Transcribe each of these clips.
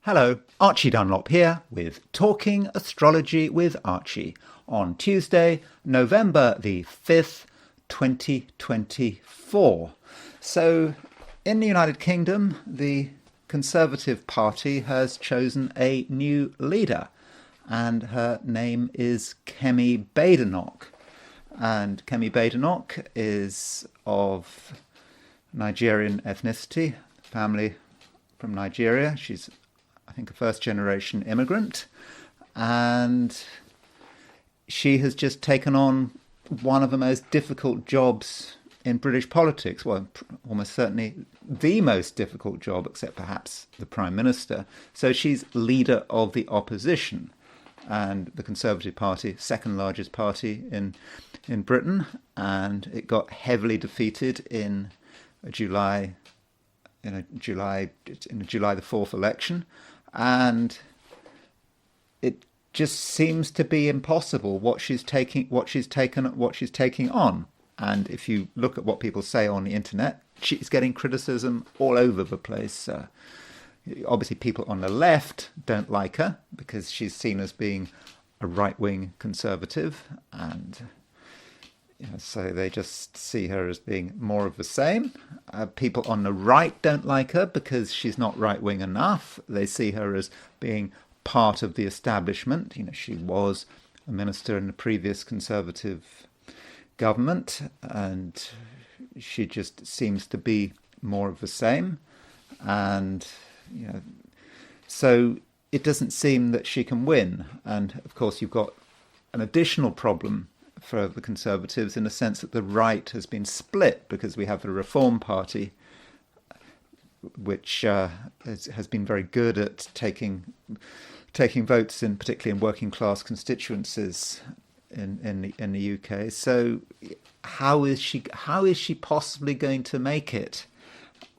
Hello, Archie Dunlop here with Talking Astrology with Archie on Tuesday, November the 5th, 2024. So, in the United Kingdom, the Conservative Party has chosen a new leader, and her name is Kemi Badenoch. And Kemi Badenoch is of Nigerian ethnicity, family from Nigeria. She's, I think, a first-generation immigrant, and she has just taken on one of the most difficult jobs in British politics. Well, almost certainly the most difficult job, except perhaps the Prime Minister. So she's leader of the opposition, and the Conservative Party, second largest party in Britain, and it got heavily defeated in a July the 4th election, and it just seems to be impossible what she's taking on. And if you look at what people say on the internet, she's getting criticism all over the place. Obviously, people on the left don't like her because she's seen as being a right-wing conservative, and so they just see her as being more of the same. People on the right don't like her because she's not right-wing enough. They see her as being part of the establishment. She was a minister in the previous Conservative government, and she just seems to be more of the same. And so it doesn't seem that she can win. And of course, you've got an additional problem for the Conservatives in the sense that the right has been split, because we have the Reform Party, which has been very good at taking votes in, particularly in working class constituencies in the UK. So how is she possibly going to make it?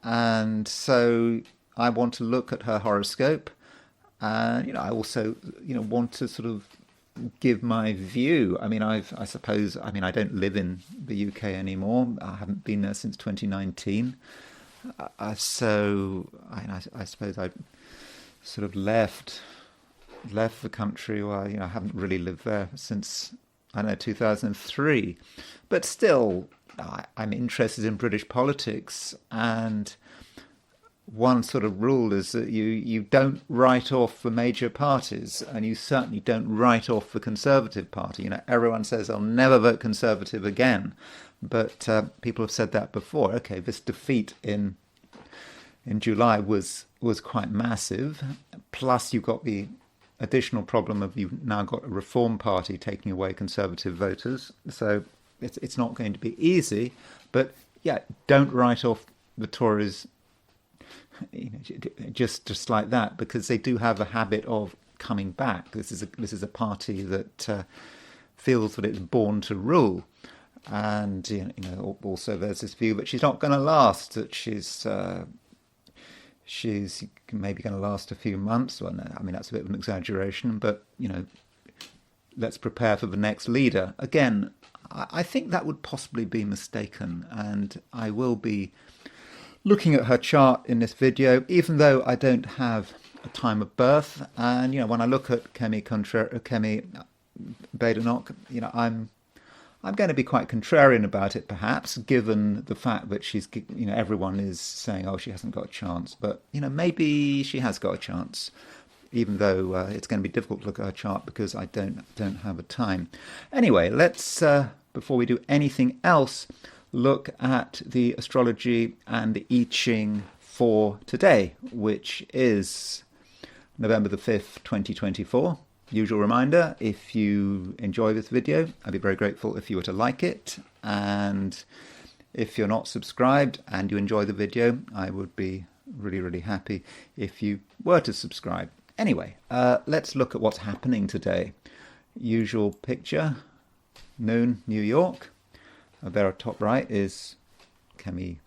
And so I want to look at her horoscope, and I also want to sort of give my view. I don't live in the UK anymore. I haven't been there since 2019. So I suppose I sort of left the country. Well, I haven't really lived there since 2003. But still, I'm interested in British politics, and one sort of rule is that you don't write off the major parties, and you certainly don't write off the Conservative Party. Everyone says I'll never vote Conservative again, but people have said that before. Okay, this defeat in July was quite massive. Plus, you've got the additional problem of you've now got a Reform Party taking away Conservative voters. So it's not going to be easy. But yeah, don't write off the Tories just like that, because they do have a habit of coming back. This is a party that feels that it's born to rule, and also there's this view that she's not going to last, that she's maybe going to last a few months. Well, no, that's a bit of an exaggeration, but let's prepare for the next leader. Again, I think that would possibly be mistaken, and I will be looking at her chart in this video, even though I don't have a time of birth. And when I look at Kemi Badenoch, I'm going to be quite contrarian about it, perhaps, given the fact that she's, everyone is saying, oh, she hasn't got a chance. But maybe she has got a chance, even though it's going to be difficult to look at her chart because I don't have the time. Anyway, let's before we do anything else, look at the astrology and the I Ching for today, which is November the 5th, 2024. Usual reminder, if you enjoy this video, I'd be very grateful if you were to like it. And if you're not subscribed and you enjoy the video, I would be really, really happy if you were to subscribe. Anyway, let's look at what's happening today. Usual picture, noon, New York. There at top right is Kemi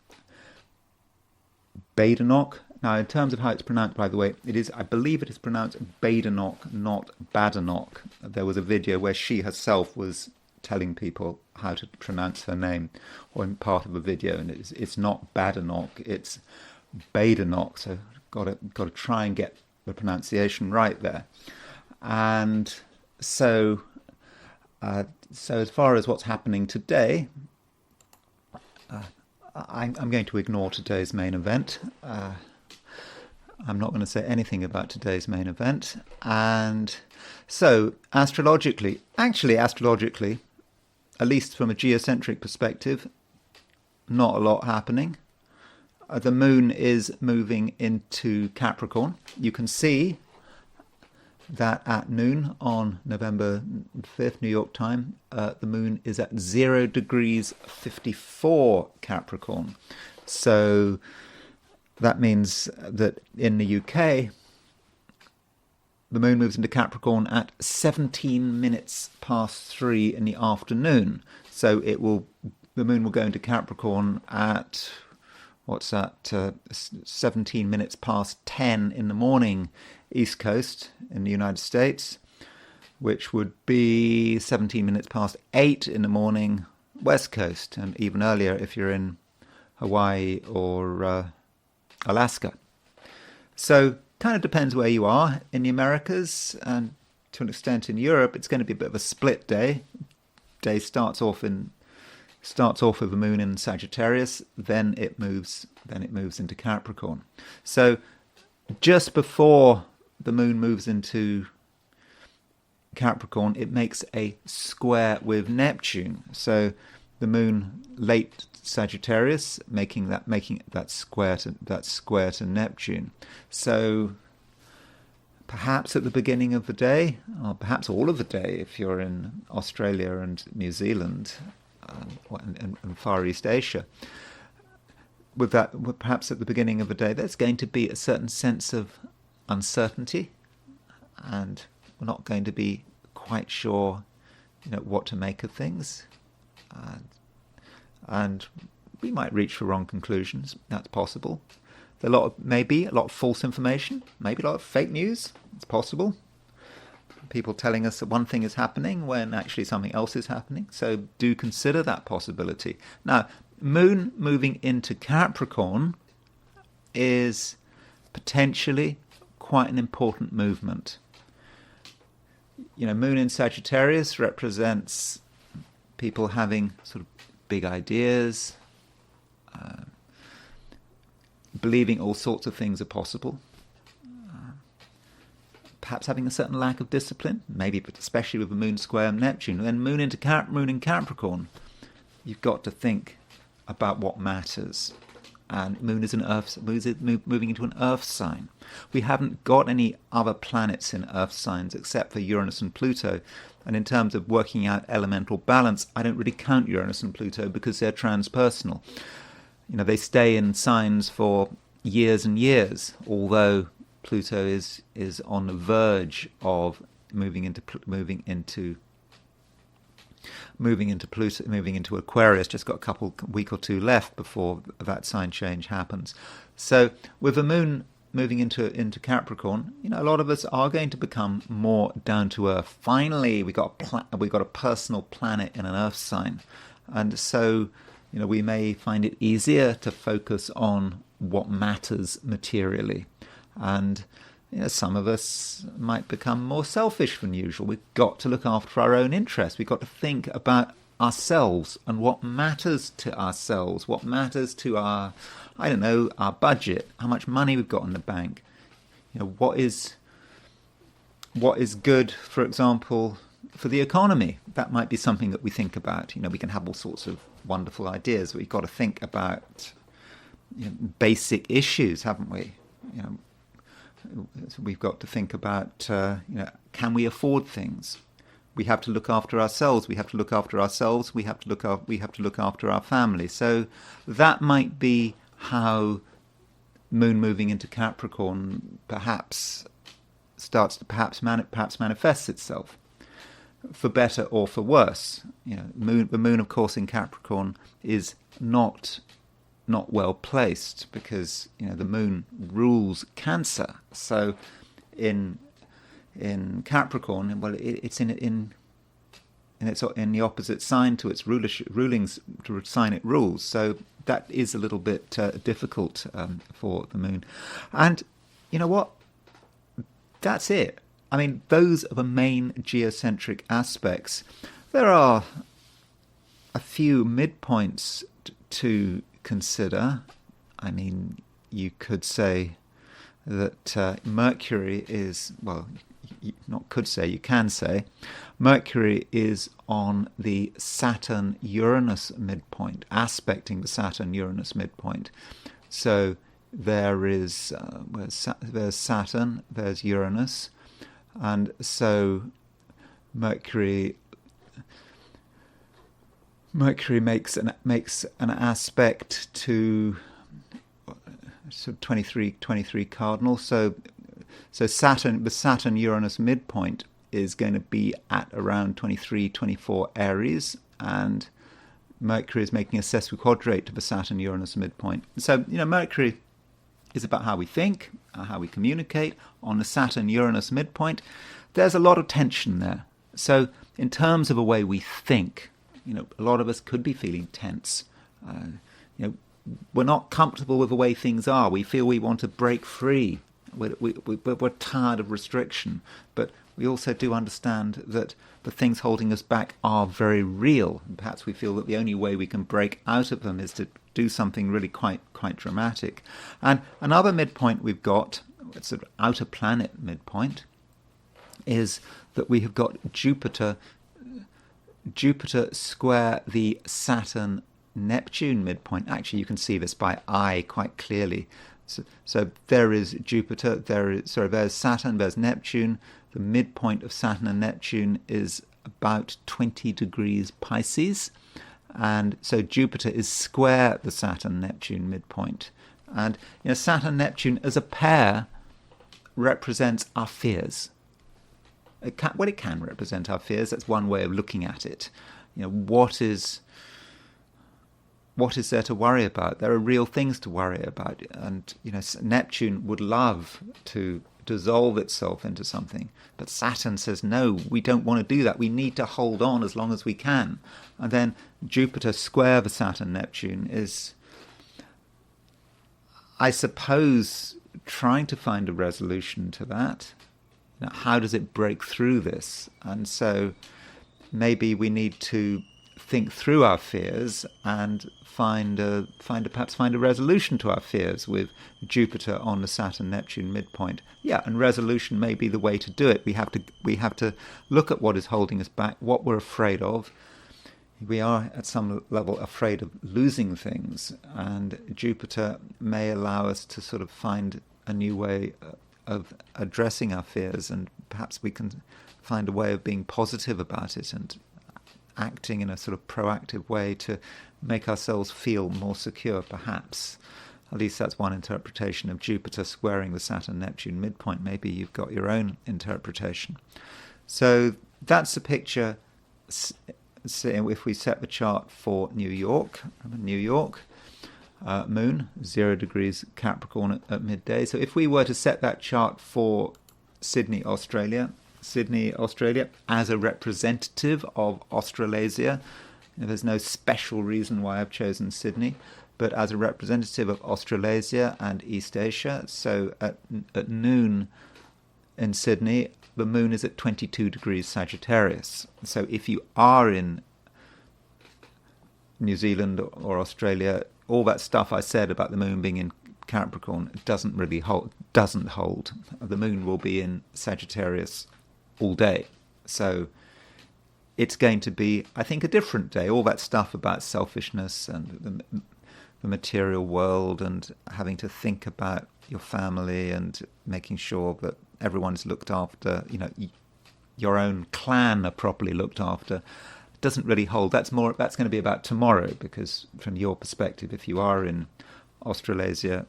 Badenoch. Now, in terms of how it's pronounced, by the way, I believe it is pronounced Badenoch, not Badenoch. There was a video where she herself was telling people how to pronounce her name, or in part of a video, and it's not Badenoch, it's Badenoch. So got to try and get the pronunciation right there. And so as far as what's happening today, I'm going to ignore today's main event. I'm not going to say anything about today's main event. And so, astrologically, at least from a geocentric perspective, not a lot happening. The moon is moving into Capricorn. You can see that at noon on November 5th, New York time, the moon is at 0 degrees 54 Capricorn. So that means that in the UK, the moon moves into Capricorn at 17 minutes past 3 in the afternoon. So the moon will go into Capricorn at, 17 minutes past 10 in the morning, East Coast in the United States, which would be 17 minutes past 8 in the morning, West Coast, and even earlier if you're in Hawaii or Alaska. So kind of depends where you are in the Americas, and to an extent in Europe it's going to be a bit of a split day. Day starts off with the moon in Sagittarius, then it moves into Capricorn. So just before the moon moves into Capricorn, it makes a square with Neptune. So the moon late Sagittarius making that square to Neptune. So perhaps at the beginning of the day, or perhaps all of the day if you're in Australia and New Zealand and Far East Asia, perhaps at the beginning of the day there's going to be a certain sense of uncertainty, and we're not going to be quite sure, what to make of things, and we might reach for wrong conclusions. That's possible. Maybe a lot of false information, maybe a lot of fake news. It's possible. People telling us that one thing is happening when actually something else is happening. So do consider that possibility. Now, moon moving into Capricorn is potentially quite an important movement. Moon in Sagittarius represents people having sort of big ideas, believing all sorts of things are possible, perhaps having a certain lack of discipline, maybe, but especially with the moon square Neptune. And then moon in Capricorn, you've got to think about what matters. And moon is moving into an earth sign. We haven't got any other planets in earth signs except for Uranus and Pluto. And in terms of working out elemental balance, I don't really count Uranus and Pluto because they're transpersonal. They stay in signs for years and years, although Pluto is on the verge of moving into Aquarius. Just got a week or two left before that sign change happens. So with the moon moving into Capricorn, a lot of us are going to become more down to earth. Finally, we got a personal planet in an earth sign, and so we may find it easier to focus on what matters materially. And some of us might become more selfish than usual. We've got to look after our own interests. We've got to think about ourselves and what matters to ourselves, what matters to our budget, how much money we've got in the bank. What is good, for example, for the economy. That might be something that we think about. We can have all sorts of wonderful ideas, but we've got to think about basic issues, haven't we? We've got to think about, can we afford things? We have to look after ourselves. We have to look after ourselves. We have to look after our family. So that might be how moon moving into Capricorn perhaps starts to manifests itself, for better or for worse. The moon, of course, in Capricorn is not well placed because the moon rules Cancer. So in Capricorn, well, it's in the opposite sign to its rulings, to sign it rules. So that is a little bit difficult for the moon. And you know what? that's it. I mean, those are the main geocentric aspects. There are a few midpoints to consider. I mean, you could say that Mercury is, well, you can say, Mercury is on the Saturn-Uranus midpoint, aspecting the Saturn-Uranus midpoint. So there is, there's Saturn, there's Uranus, and so Mercury makes an aspect to sort of 23 cardinal. So Saturn, the Saturn-Uranus midpoint is going to be at around 23-24 Aries, and Mercury is making a sesquiquadrate to the Saturn-Uranus midpoint. So, Mercury is about how we think, how we communicate. On the Saturn-Uranus midpoint, there's a lot of tension there. So in terms of the way we think, a lot of us could be feeling tense. We're not comfortable with the way things are. We feel we want to break free. We're tired of restriction. But we also do understand that the things holding us back are very real. And perhaps we feel that the only way we can break out of them is to do something really quite dramatic. And another midpoint we've got, sort of outer planet midpoint, is that we have got Jupiter square the Saturn-Neptune midpoint. Actually, you can see this by eye quite clearly. So there is Jupiter, there's Saturn, there's Neptune. The midpoint of Saturn and Neptune is about 20 degrees Pisces. And so Jupiter is square the Saturn-Neptune midpoint. And Saturn-Neptune as a pair represents our fears. It can represent our fears. That's one way of looking at it. What is there to worry about? There are real things to worry about. And, Neptune would love to dissolve itself into something. But Saturn says, no, we don't want to do that. We need to hold on as long as we can. And then Jupiter square the Saturn-Neptune is, I suppose, trying to find a resolution to that. How does it break through this? And so maybe we need to think through our fears and perhaps find a resolution to our fears with Jupiter on the Saturn-Neptune midpoint. Yeah, and resolution may be the way to do it. We have to look at what is holding us back, what we're afraid of. We are at some level afraid of losing things, and Jupiter may allow us to sort of find a new way of addressing our fears, and perhaps we can find a way of being positive about it and acting in a sort of proactive way to make ourselves feel more secure, perhaps. At least that's one interpretation of Jupiter squaring the Saturn-Neptune midpoint. Maybe you've got your own interpretation. So that's the picture. If we set the chart for New York, moon, 0 degrees Capricorn at midday. So if we were to set that chart for Sydney, Australia, as a representative of Australasia, there's no special reason why I've chosen Sydney, but as a representative of Australasia and East Asia. So at noon in Sydney, the moon is at 22 degrees Sagittarius. So if you are in New Zealand or Australia, all that stuff I said about the moon being in Capricorn doesn't hold. The moon will be in Sagittarius all day. So it's going to be, I think, a different day. All that stuff about selfishness and the material world and having to think about your family and making sure that everyone's looked after, your own clan are properly looked after, doesn't really hold. That's going to be about tomorrow, because from your perspective, if you are in Australia,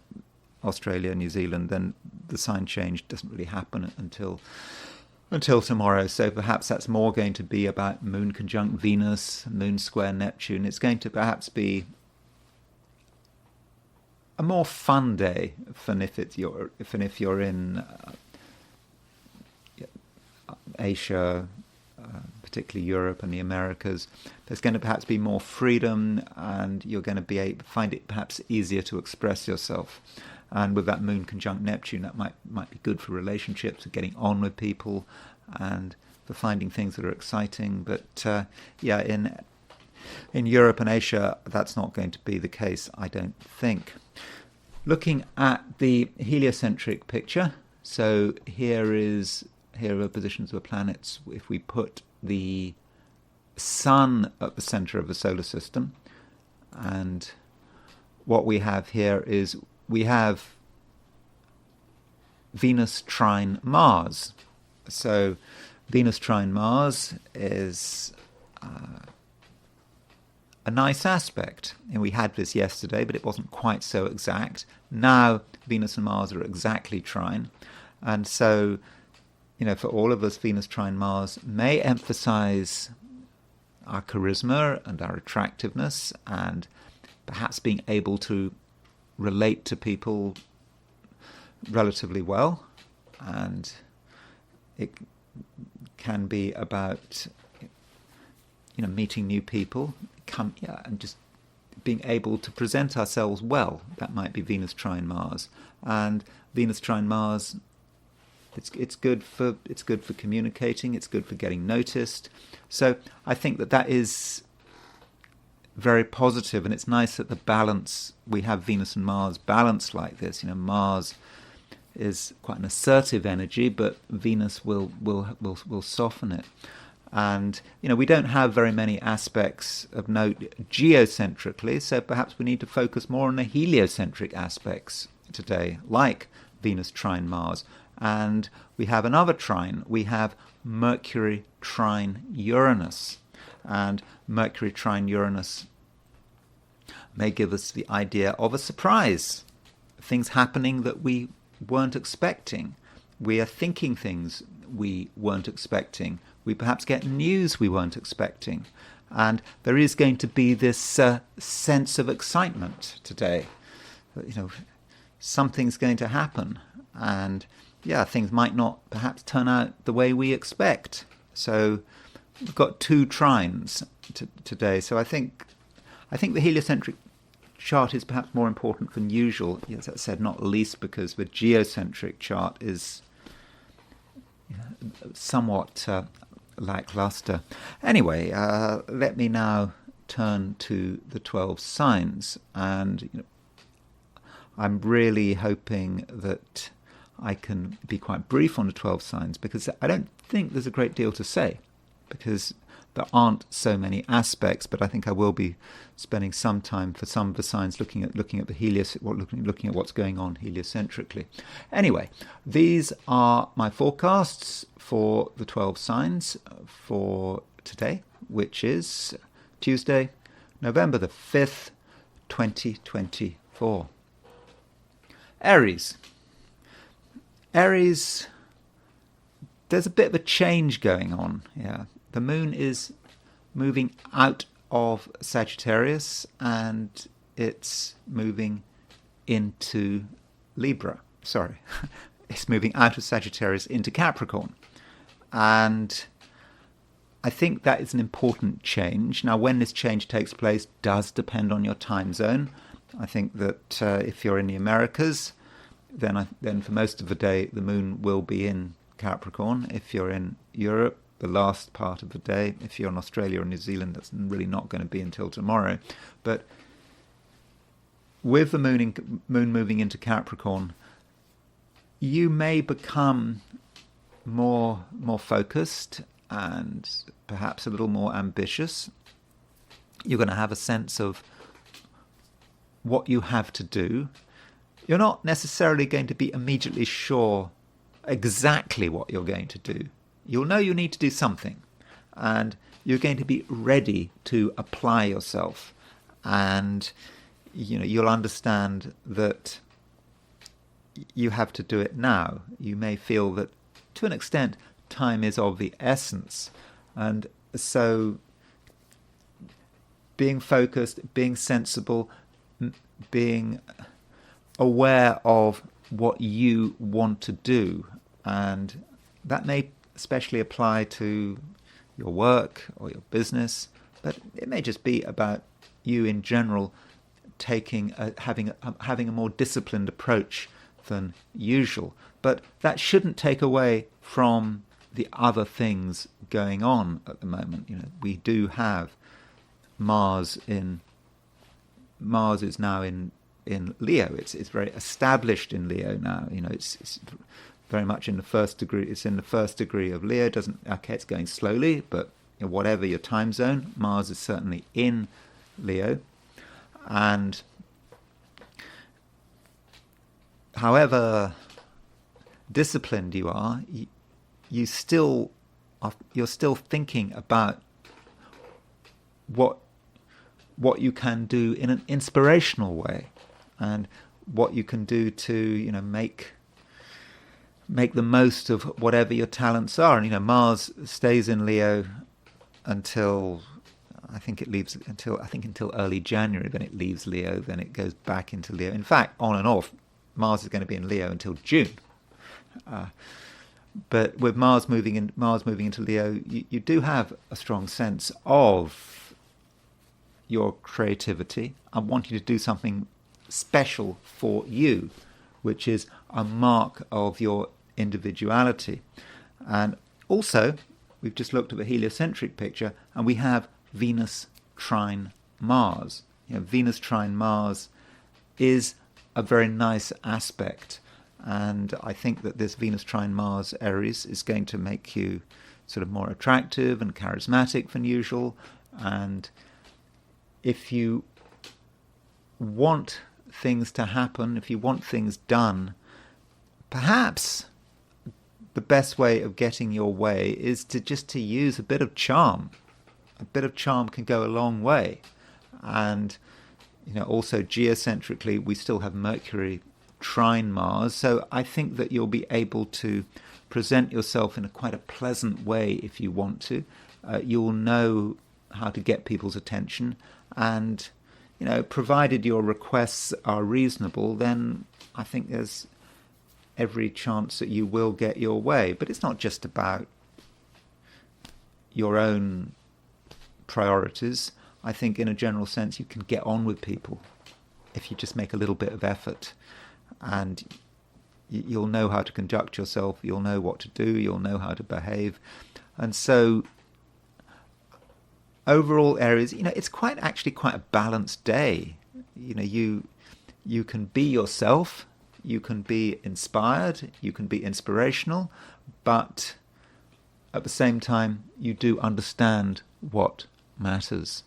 New Zealand, then the sign change doesn't really happen until tomorrow. So perhaps that's more going to be about moon conjunct Venus, moon square Neptune. It's going to perhaps be a more fun day than if you're in Asia, particularly Europe and the Americas. There's going to perhaps be more freedom, and you're going to find it perhaps easier to express yourself. And with that moon conjunct Neptune, that might be good for relationships, for getting on with people, and for finding things that are exciting. But in Europe and Asia, that's not going to be the case, I don't think. Looking at the heliocentric picture, so here are the positions of the planets. If we put the Sun at the center of the solar system, and what we have here is we have Venus trine Mars. So Venus trine Mars is a nice aspect. And we had this yesterday, but it wasn't quite so exact. Now Venus and Mars are exactly trine. And so, for all of us, Venus trine Mars may emphasize our charisma and our attractiveness, and perhaps being able to relate to people relatively well. And it can be about meeting new people, and just being able to present ourselves well. That might be Venus trine Mars. And Venus trine Mars, it's good for communicating, it's good for getting noticed. So I think that is very positive, and it's nice that the balance, we have Venus and Mars balanced like this. Mars is quite an assertive energy, but Venus will soften it. And we don't have very many aspects of note geocentrically, so perhaps we need to focus more on the heliocentric aspects today, like Venus trine Mars. And we have another trine. We have Mercury trine Uranus. And Mercury trine Uranus may give us the idea of a surprise, things happening that we weren't expecting. We are thinking things we weren't expecting. We perhaps get news we weren't expecting. And there is going to be this sense of excitement today. Something's going to happen. And things might not perhaps turn out the way we expect. So we've got two trines today. So I think the heliocentric chart is perhaps more important than usual. As I said, not least because the geocentric chart is somewhat lackluster. Anyway, let me now turn to the 12 signs. And I'm really hoping that I can be quite brief on the 12 signs, because I don't think there's a great deal to say, because there aren't so many aspects. But I think I will be spending some time for some of the signs looking at looking at what's going on heliocentrically. Anyway, these are my forecasts for the 12 signs for today, which is Tuesday, November the 5th, 2024. Aries. Aries, there's a bit of a change going on. The moon is moving out of Sagittarius and it's moving into Libra. Sorry, it's moving out of Sagittarius into Capricorn. And I think that is an important change. Now, when this change takes place does depend on your time zone. I think that if you're in the Americas, then for most of the day the moon will be in Capricorn. If you're in Europe, the last part of the day. If you're in Australia or New Zealand, that's really not going to be until tomorrow. But with the moon moving into Capricorn, you may become more focused and perhaps a little more ambitious. You're going to have a sense of what you have to do. You're not necessarily going to be immediately sure exactly what you're going to do. You'll know you need to do something, and you're going to be ready to apply yourself. And you'll understand that you have to do it now. You may feel that, to an extent, time is of the essence. And so being focused, being sensible, being aware of what you want to do, and that may especially apply to your work or your business, but it may just be about you in general having a more disciplined approach than usual. But that shouldn't take away from the other things going on at the moment. We do have Mars is now in Leo. It's very established in Leo now. It's very much in the first degree. It's in the first degree of Leo. It's going slowly, but whatever your time zone, Mars is certainly in Leo. And however disciplined you are, you're still thinking about what you can do in an inspirational way, and what you can do to make the most of whatever your talents are. And Mars stays in Leo until until early January. Then it leaves Leo. Then it goes back into Leo. In fact, on and off, Mars is going to be in Leo until June. But with Mars moving into Leo, you do have a strong sense of your creativity and wanting to do something special for you, which is a mark of your individuality. And also, we've just looked at the heliocentric picture, and we have Venus trine Mars. Venus trine Mars is a very nice aspect, and I think that this Venus trine Mars Aries is going to make you sort of more attractive and charismatic than usual. And if you want things to happen, if you want things done, perhaps the best way of getting your way is to use a bit of charm. A bit of charm can go a long way. And also geocentrically, we still have Mercury trine Mars, so I think that you'll be able to present yourself in quite a pleasant way if you want to. You'll know how to get people's attention, and provided your requests are reasonable, then I think there's every chance that you will get your way. But it's not just about your own priorities. I think in a general sense you can get on with people if you just make a little bit of effort, and you'll know how to conduct yourself, you'll know what to do, you'll know how to behave. And so overall, Aries, it's actually quite a balanced day. You can be yourself, you can be inspired, you can be inspirational, but at the same time you do understand what matters.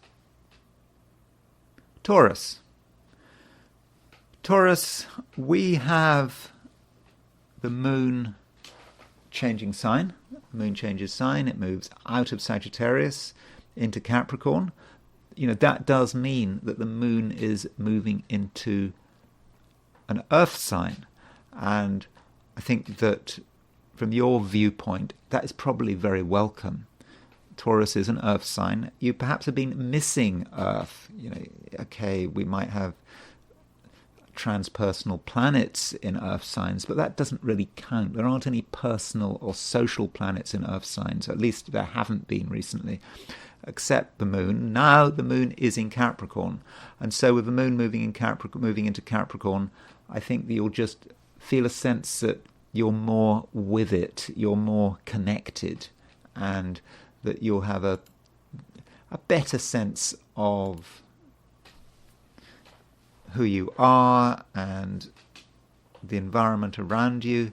Taurus, we have the moon changing sign. The moon changes sign, it moves out of Sagittarius into Capricorn. That does mean that the moon is moving into an earth sign. And I think that from your viewpoint, that is probably very welcome. Taurus is an earth sign. You perhaps have been missing earth. We might have transpersonal planets in earth signs, but that doesn't really count. There aren't any personal or social planets in earth signs, at least there haven't been recently, except the moon. Now the moon is in Capricorn, and so with the moon moving into Capricorn, I think that you'll just feel a sense that you're more with it, you're more connected, and that you'll have a better sense of who you are and the environment around you.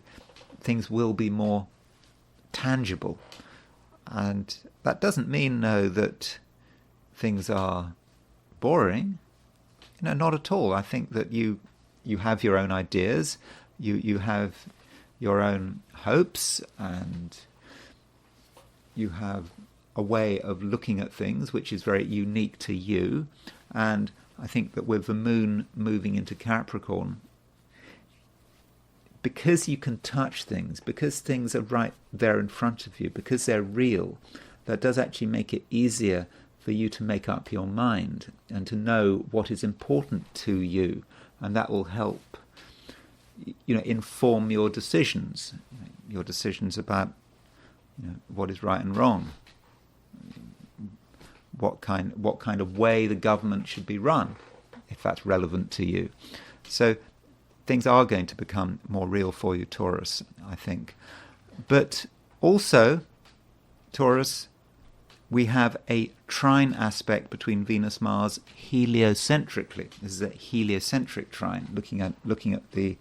Things will be more tangible. And that doesn't mean, no, that things are boring. Not at all. I think that you have your own ideas, you have your own hopes, and you have a way of looking at things which is very unique to you. And I think that with the moon moving into Capricorn, because you can touch things, because things are right there in front of you, because they're real, that does actually make it easier for you to make up your mind and to know what is important to you, and that will help inform your decisions about what is right and wrong, what kind of way the government should be run. if that's relevant to you. So things are going to become more real for you, Taurus, I think. But also, Taurus, we have a trine aspect between Venus Mars heliocentrically. This is a heliocentric trine, looking at the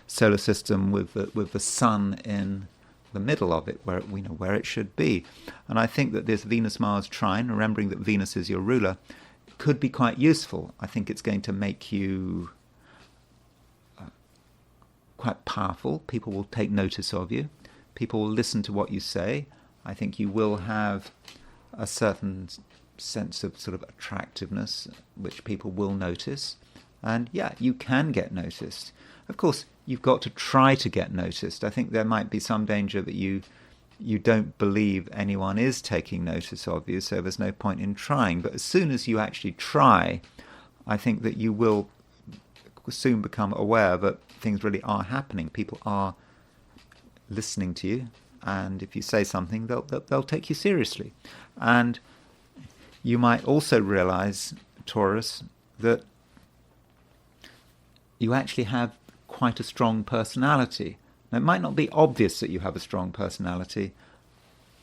solar system with the sun in the middle of it, where we know where it should be. And I think that this Venus Mars trine, remembering that Venus is your ruler, could be quite useful. I think it's going to make you quite powerful. People will take notice of you. People will listen to what you say. I think you will have a certain sense of sort of attractiveness, which people will notice. And yeah, you can get noticed. Of course, you've got to try to get noticed. I think there might be some danger that you don't believe anyone is taking notice of you, so there's no point in trying. But as soon as you actually try, I think that you will soon become aware that things really are happening. People are listening to you, and if you say something, they'll take you seriously. And you might also realize, Taurus, that you actually have quite a strong personality. Now, it might not be obvious that you have a strong personality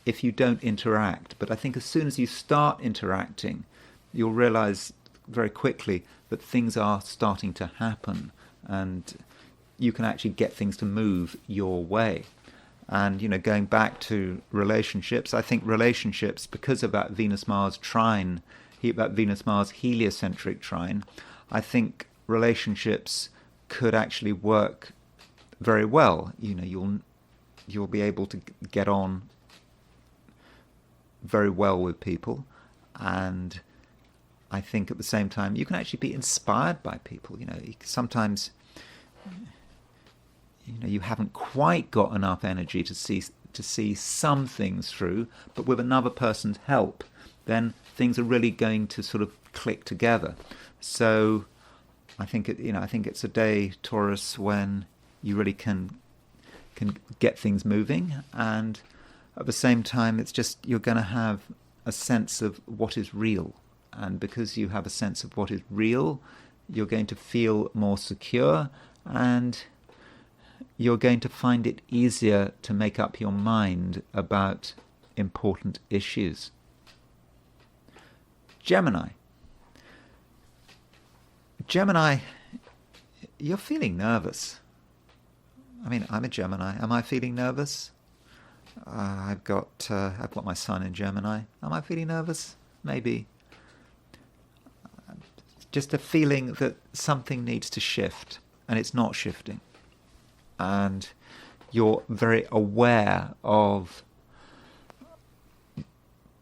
if you don't interact, but I think as soon as you start interacting, you'll realize very quickly that things are starting to happen, and you can actually get things to move your way. And, going back to relationships, I think relationships, because of that Venus-Mars trine, that Venus-Mars heliocentric trine, I think relationships could actually work very well. You'll be able to get on very well with people, and I think at the same time you can actually be inspired by people. Sometimes you haven't quite got enough energy to see some things through, but with another person's help, then things are really going to sort of click together. So I think it's a day, Taurus, when you really can get things moving, and at the same time it's just you're going to have a sense of what is real, and because you have a sense of what is real, you're going to feel more secure, and you're going to find it easier to make up your mind about important issues. Gemini, you're feeling nervous. I mean, I'm a Gemini. Am I feeling nervous? I've got my sun in Gemini. Am I feeling nervous? Maybe. Just a feeling that something needs to shift, and it's not shifting. And you're very aware of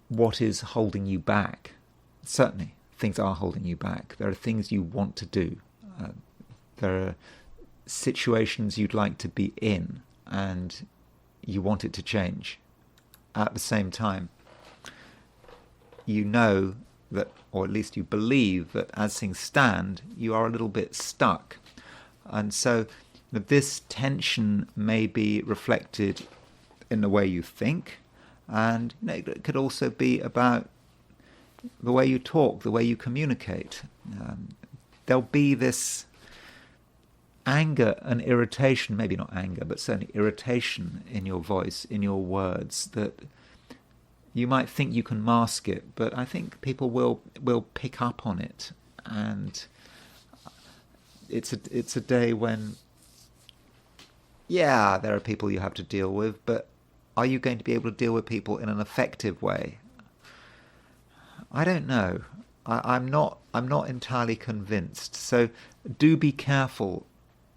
what is holding you back. Certainly, things are holding you back. There are things you want to do. There are situations you'd like to be in, and you want it to change. At the same time, you know that, or at least you believe that as things stand, you are a little bit stuck. And so this tension may be reflected in the way you think, and it could also be about the way you talk, the way you communicate. There'll be this anger and irritation, maybe not anger, but certainly irritation in your voice, in your words, that you might think you can mask it, but I think people will pick up on it. And it's a day when, yeah, there are people you have to deal with, but are you going to be able to deal with people in an effective way? I don't know. I'm not entirely convinced. So do be careful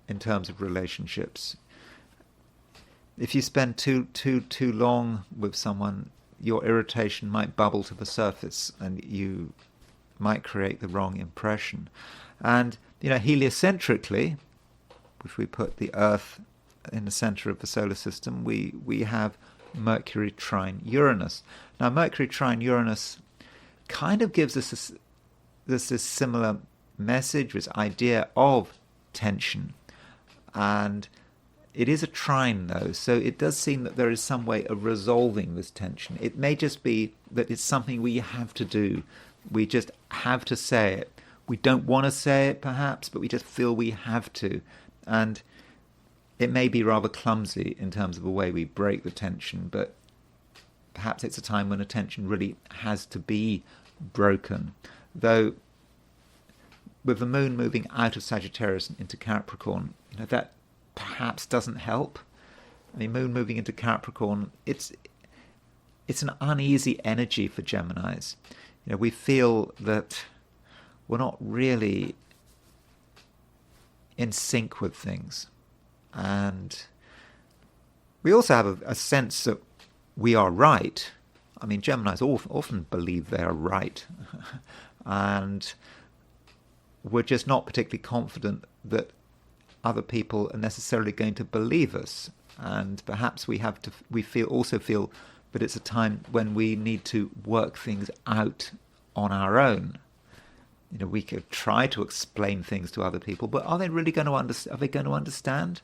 in terms of relationships. If you spend too long with someone, your irritation might bubble to the surface, and you might create the wrong impression. And heliocentrically, which we put the Earth in the center of the solar system, we have Mercury trine Uranus. Now, Mercury trine Uranus kind of gives us this similar message, this idea of tension. And it is a trine, though, so it does seem that there is some way of resolving this tension. It may just be that it's something we have to do. We just have to say it. we don't want to say it perhaps, but we just feel we have to. And it may be rather clumsy in terms of the way we break the tension, but perhaps it's a time when a tension really has to be broken. Though with the moon moving out of Sagittarius into Capricorn, that perhaps doesn't help. I mean, moon moving into Capricorn, it's an uneasy energy for Geminis. We feel that we're not really in sync with things. And we also have a sense that we are right. I mean, Geminis often believe they are right. And we're just not particularly confident that other people are necessarily going to believe us. And perhaps we also feel that it's a time when we need to work things out on our own. We could try to explain things to other people, but are they really going to understand? Are they going to understand?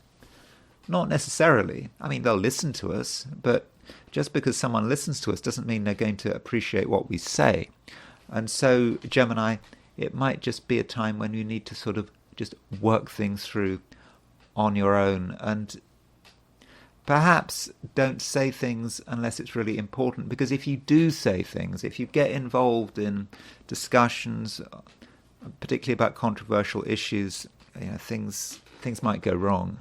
Not necessarily. I mean, they'll listen to us, but just because someone listens to us doesn't mean they're going to appreciate what we say. And so, Gemini, it might just be a time when you need to sort of just work things through on your own, and perhaps don't say things unless it's really important, because if you do say things, if you get involved in discussions, particularly about controversial issues, things might go wrong,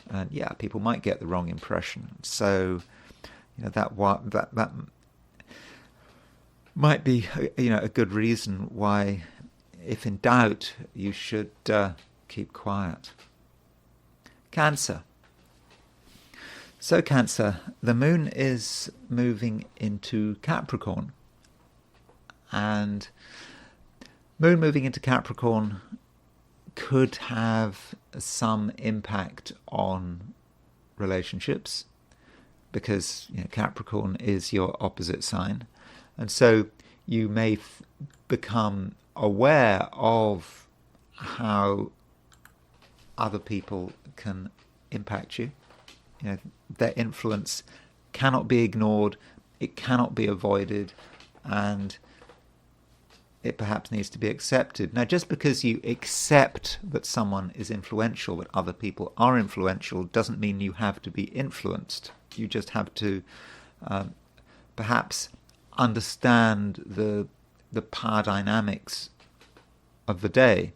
and people might get the wrong impression. So that might be a good reason why, if in doubt, you should keep quiet. Cancer. So Cancer, the moon is moving into Capricorn, and moon moving into Capricorn could have some impact on relationships, because Capricorn is your opposite sign, and so you may become aware of how other people can impact you. Their influence cannot be ignored, it cannot be avoided, and it perhaps needs to be accepted. Now, just because you accept that someone is influential, that other people are influential, doesn't mean you have to be influenced. You just have to perhaps understand the power dynamics of the day.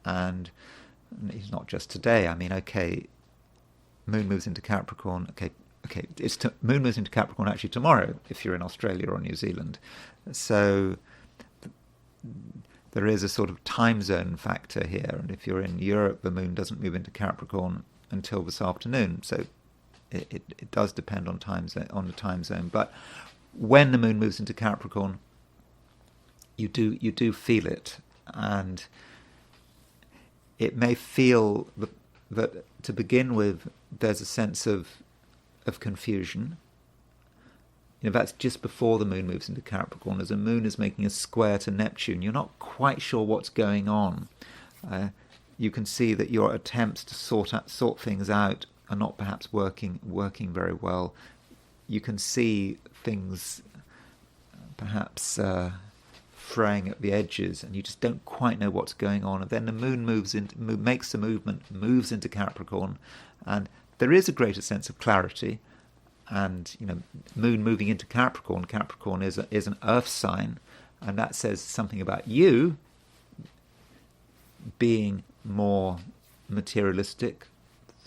And it's not just today. I mean, moon moves into Capricorn. Moon moves into Capricorn actually tomorrow if you're in Australia or New Zealand. So there is a sort of time zone factor here, and if you're in Europe, the moon doesn't move into Capricorn until this afternoon. So it does depend on the time zone. But when the moon moves into Capricorn, you do feel it, and it may feel that to begin with, there's a sense of confusion. That's just before the moon moves into Capricorn. As the moon is making a square to Neptune, you're not quite sure what's going on. You can see that your attempts to sort things out are not perhaps working very well. You can see things perhaps fraying at the edges, and you just don't quite know what's going on. And then the moon makes the movement, moves into Capricorn, and there is a greater sense of clarity. And moon moving into Capricorn. Capricorn is an earth sign, and that says something about you being more materialistic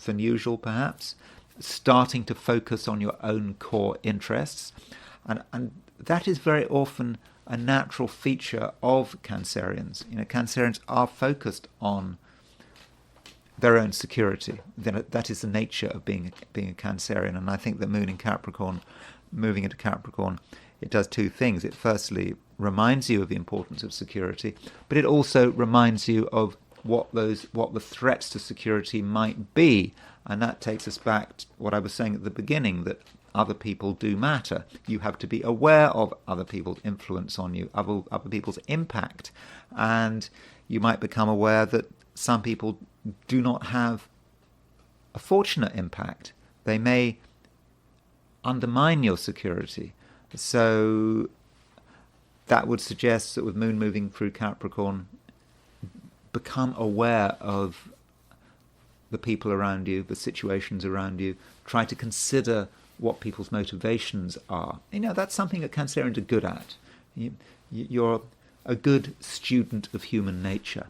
than usual, perhaps starting to focus on your own core interests, and that is very often a natural feature of Cancerians. Cancerians are focused on their own security. That is the nature of being a Cancerian. And I think the moon in Capricorn, moving into Capricorn, it does two things. It firstly reminds you of the importance of security, but it also reminds you of what the threats to security might be. And that takes us back to what I was saying at the beginning, that other people do matter. You have to be aware of other people's influence on you, other people's impact, and you might become aware that some people do not have a fortunate impact. They may undermine your security. So that would suggest that with moon moving through Capricorn, become aware of the people around you, the situations around you. Try to consider what people's motivations are. That's something that Cancerians are good at. You're a good student of human nature.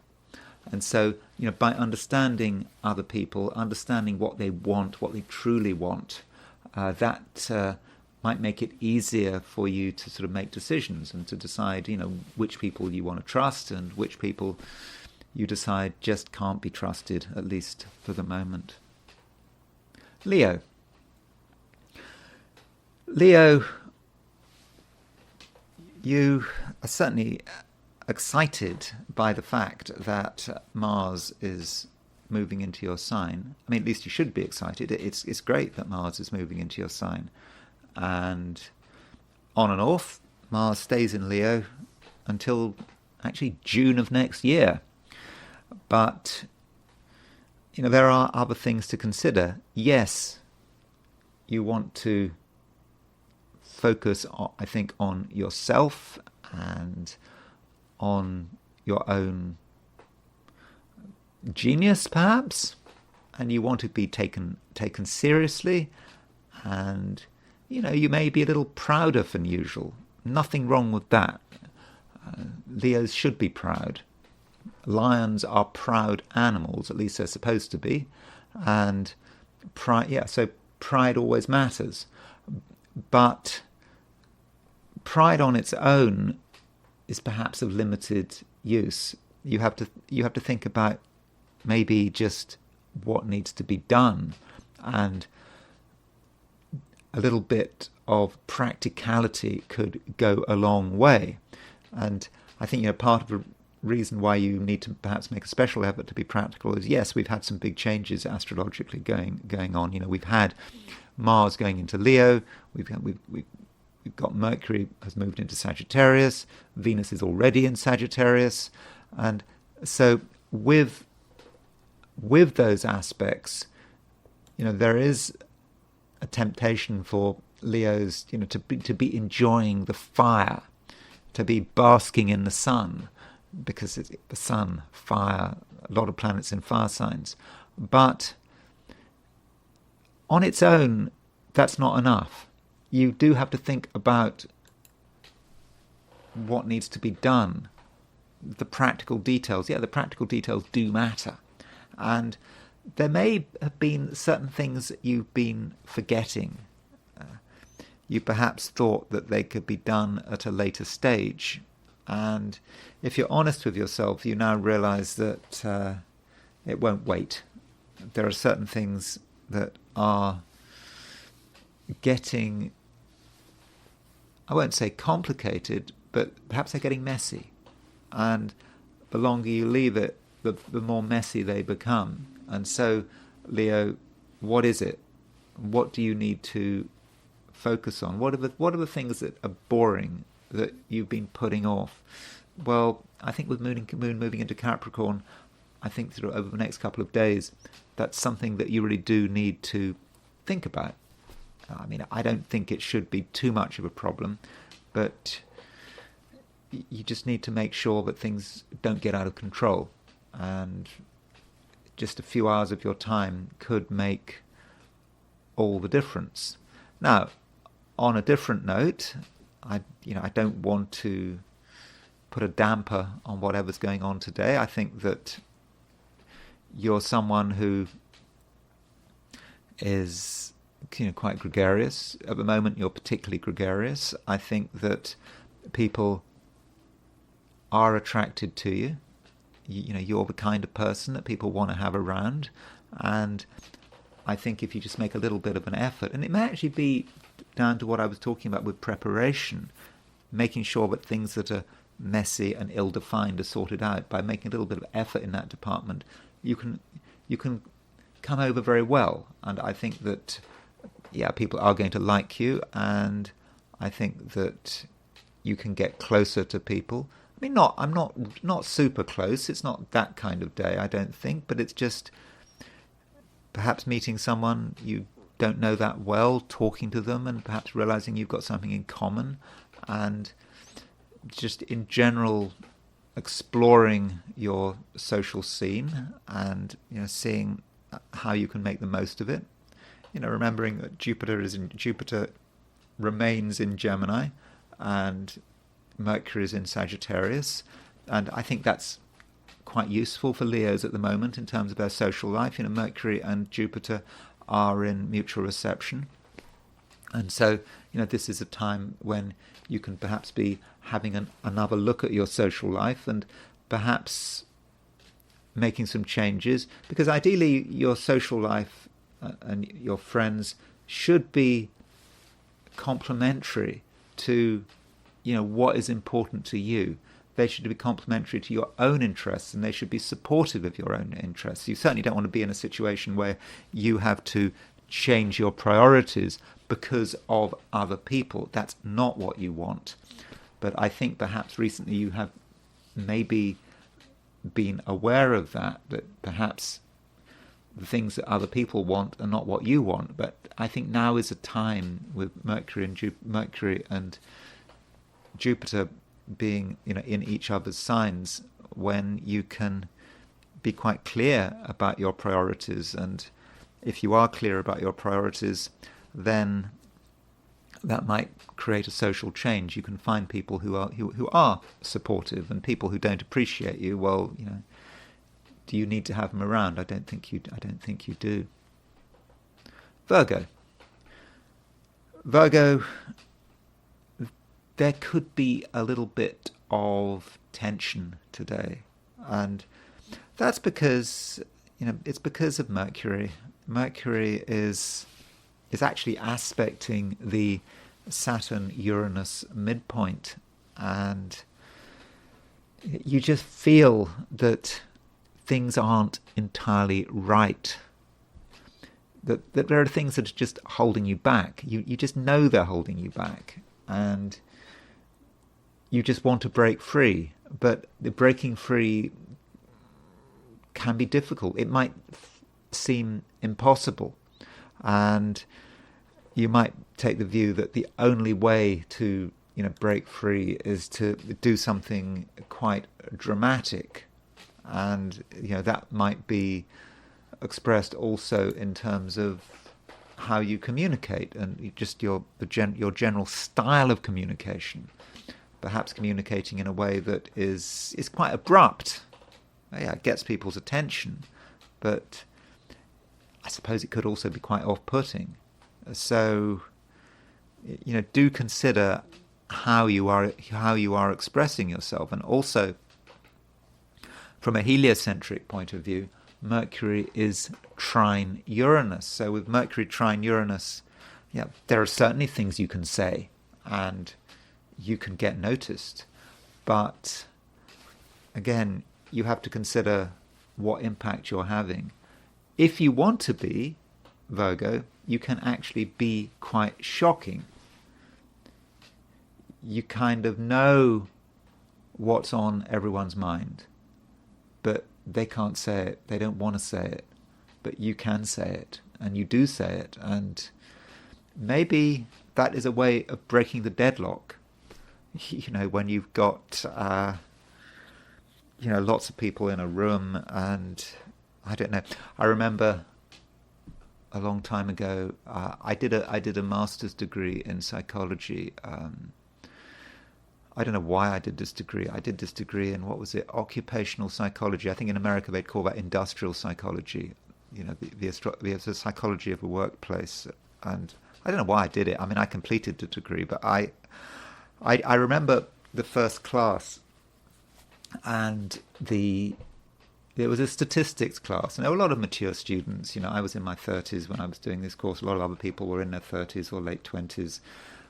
And so, by understanding other people, understanding what they want, what they truly want, that might make it easier for you to sort of make decisions and to decide, which people you want to trust and which people you decide just can't be trusted, at least for the moment. Leo, you are certainly excited by the fact that Mars is moving into your sign. I mean, at least you should be excited. It's great that Mars is moving into your sign. And on and off, Mars stays in Leo until actually June of next year. But, there are other things to consider. Yes, you want to focus, I think, on yourself and on your own genius, perhaps, and you want to be taken seriously, and you may be a little prouder than usual. Nothing wrong with that. Leos should be proud. Lions are proud animals, at least they're supposed to be, and so pride always matters. But pride on its own is perhaps of limited use. You have to think about maybe just what needs to be done, and a little bit of practicality could go a long way. And I think part of the reason why you need to perhaps make a special effort to be practical is, yes, we've had some big changes astrologically going on. We've had Mars going into Leo. We've got Mercury has moved into Sagittarius. Venus is already in Sagittarius, and so with those aspects, there is a temptation for Leos, to be enjoying the fire, to be basking in the sun, because it's the sun, fire, a lot of planets in fire signs. But on its own, that's not enough. You do have to think about what needs to be done, the practical details. Yeah, the practical details do matter. And there may have been certain things that you've been forgetting. You perhaps thought that they could be done at a later stage. And if you're honest with yourself, you now realize that it won't wait. There are certain things that are getting, I won't say complicated, but perhaps they're getting messy. And the longer you leave it, the more messy they become. And so, Leo, what is it? What do you need to focus on? What are the things that are boring that you've been putting off? Well, I think with Moon moving into Capricorn, I think sort of over the next couple of days, that's something that you really do need to think about. I mean, I don't think it should be too much of a problem, but you just need to make sure that things don't get out of control. And just a few hours of your time could make all the difference. Now, on a different note, I don't want to put a damper on whatever's going on today. I think that you're someone who is quite gregarious. At the moment, you're particularly gregarious. I think that people are attracted to you. You're the kind of person that people want to have around. And I think if you just make a little bit of an effort, and it may actually be down to what I was talking about with preparation, making sure that things that are messy and ill-defined are sorted out. By making a little bit of effort in that department, you can come over very well. And I think that, people are going to like you, and I think that you can get closer to people. I mean, I'm not super close. It's not that kind of day, I don't think, but it's just perhaps meeting someone you don't know that well, talking to them, and perhaps realizing you've got something in common, and just in general exploring your social scene and seeing how you can make the most of it. Remembering that Jupiter remains in Gemini and Mercury is in Sagittarius, and I think that's quite useful for Leos at the moment in terms of their social life. Mercury and Jupiter are in mutual reception, and so this is a time when you can perhaps be having another look at your social life and perhaps making some changes, because ideally your social life and your friends should be complementary to what is important to you. They should be complementary to your own interests, and they should be supportive of your own interests. You certainly don't want to be in a situation where you have to change your priorities because of other people. That's not what you want. But I think perhaps recently you have maybe been aware of that perhaps the things that other people want are not what you want. But I think now is a time with Mercury and Jupiter being in each other's signs when you can be quite clear about your priorities. And if you are clear about your priorities, then that might create a social change. You can find people who are supportive, and people who don't appreciate you. Well, do you need to have them around? I don't think you do. Virgo, there could be a little bit of tension today, and that's because it's because of Mercury. Mercury is actually aspecting the Saturn-Uranus midpoint, and you just feel that things aren't entirely right. That there are things that are just holding you back. You just know they're holding you back, and you just want to break free. But the breaking free can be difficult. It might seem impossible, and you might take the view that the only way to break free is to do something quite dramatic, and that might be expressed also in terms of how you communicate and just your general style of communication. Perhaps communicating in a way that is quite abrupt. Yeah, it gets people's attention, but I suppose it could also be quite off-putting. So, do consider how you are expressing yourself, and also from a heliocentric point of view, Mercury is trine Uranus. So with Mercury trine Uranus, there are certainly things you can say, and you can get noticed. But again, you have to consider what impact you're having. If you want to be, Virgo, you can actually be quite shocking. You kind of know what's on everyone's mind, but they can't say it. They don't want to say it, but you can say it, and you do say it. And maybe that is a way of breaking the deadlock. When you've got lots of people in a room, and I don't know. I remember a long time ago, I did a master's degree in psychology. I don't know why I did this degree. I did this degree in, occupational psychology. I think in America they'd call that industrial psychology. The psychology of a workplace. And I don't know why I did it. I mean, I completed the degree, but I remember the first class, and there was a statistics class, and there were a lot of mature students. I was in my 30s when I was doing this course. A lot of other people were in their 30s or late 20s.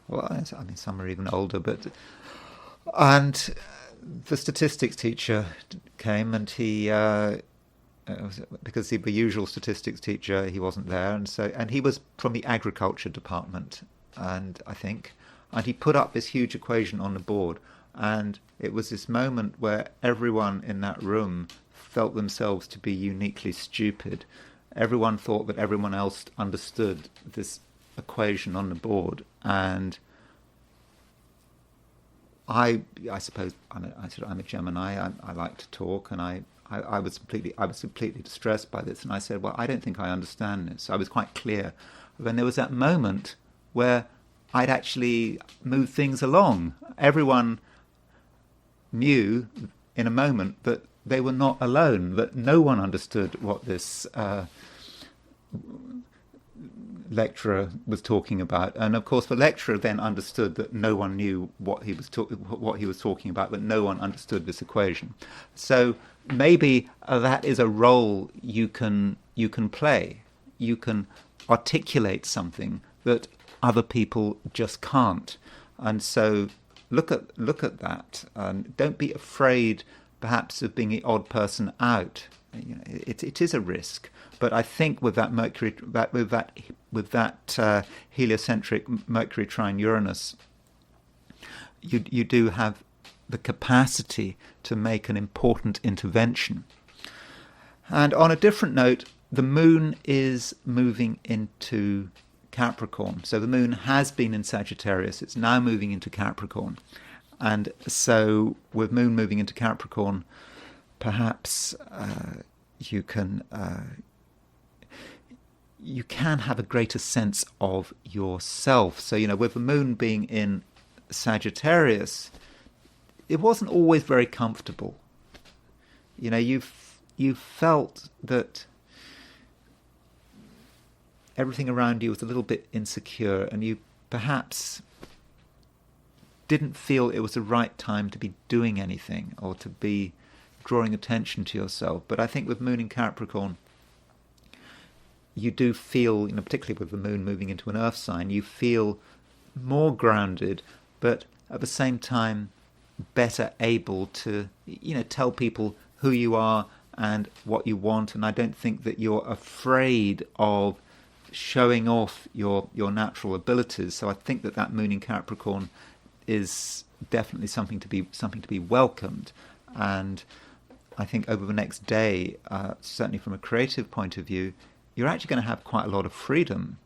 Well, I mean, some are even older. And the statistics teacher came, and he, because the usual statistics teacher, he wasn't there, and he was from the agriculture department, and he put up this huge equation on the board, and it was this moment where everyone in that room felt themselves to be uniquely stupid. Everyone thought that everyone else understood this equation on the board, and I suppose I'm a Gemini. I like to talk, and I was completely distressed by this, and I said, well, I don't think I understand this. I was quite clear when there was that moment where I'd actually moved things along. Everyone knew in a moment that they were not alone, that no one understood what this lecturer was talking about, and of course the lecturer then understood that no one knew what he was talking about, that no one understood this equation. So maybe that is a role you can play. You can articulate something that other people just can't, and so look at that, and don't be afraid perhaps of being the odd person out. You know, it is a risk, but I think with that Mercury, with that heliocentric Mercury trine Uranus, you do have the capacity to make an important intervention. And on a different note, the moon is moving into Capricorn. So the moon has been in Sagittarius, it's now moving into Capricorn. And so with moon moving into Capricorn, perhaps you can have a greater sense of yourself. So, you know, with the moon being in Sagittarius, it wasn't always very comfortable. You know, you felt that everything around you was a little bit insecure, and you perhaps didn't feel it was the right time to be doing anything or to be drawing attention to yourself. But I think with moon in Capricorn, you do feel, you know, particularly with the moon moving into an earth sign, you feel more grounded, but at the same time better able to, you know, tell people who you are and what you want. And I don't think that you're afraid of showing off your natural abilities. So I think that moon in Capricorn is definitely something to be welcomed. And I think over the next day, certainly from a creative point of view, you're actually going to have quite a lot of freedom.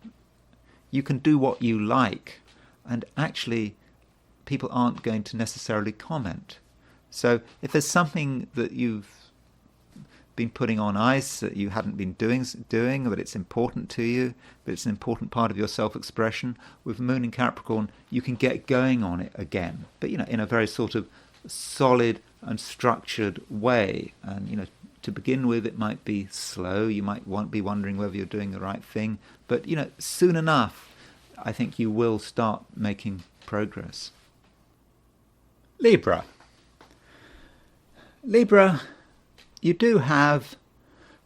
You can do what you like, and actually people aren't going to necessarily comment. So if there's something that you've been putting on ice that you hadn't been doing, but it's important to you, but it's an important part of your self-expression, with moon in Capricorn, you can get going on it again. But, you know, in a very sort of solid and structured way. And, you know, to begin with, it might be slow. You might be wondering whether you're doing the right thing. But, you know, soon enough, I think you will start making progress. Libra, you do have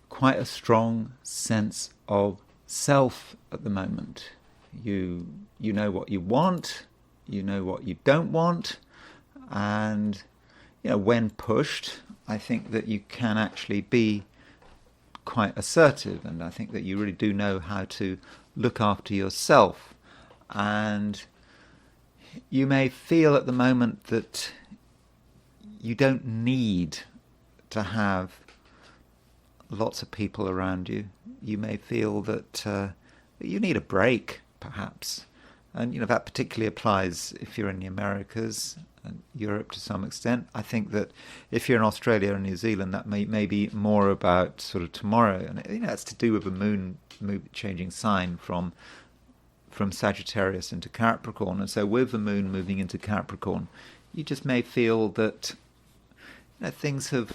quite a strong sense of self at the moment. You know what you want, you know what you don't want, and, you know, when pushed, I think that you can actually be quite assertive, and I think that you really do know how to look after yourself. And you may feel at the moment that you don't need to have lots of people around you. You may feel that you need a break, perhaps. And, you know, that particularly applies if you're in the Americas and Europe to some extent. I think that if you're in Australia and New Zealand, that may be more about sort of tomorrow. And, you know, it's to do with the moon changing sign from Sagittarius into Capricorn. And so with the moon moving into Capricorn, you just may feel that, you know, things have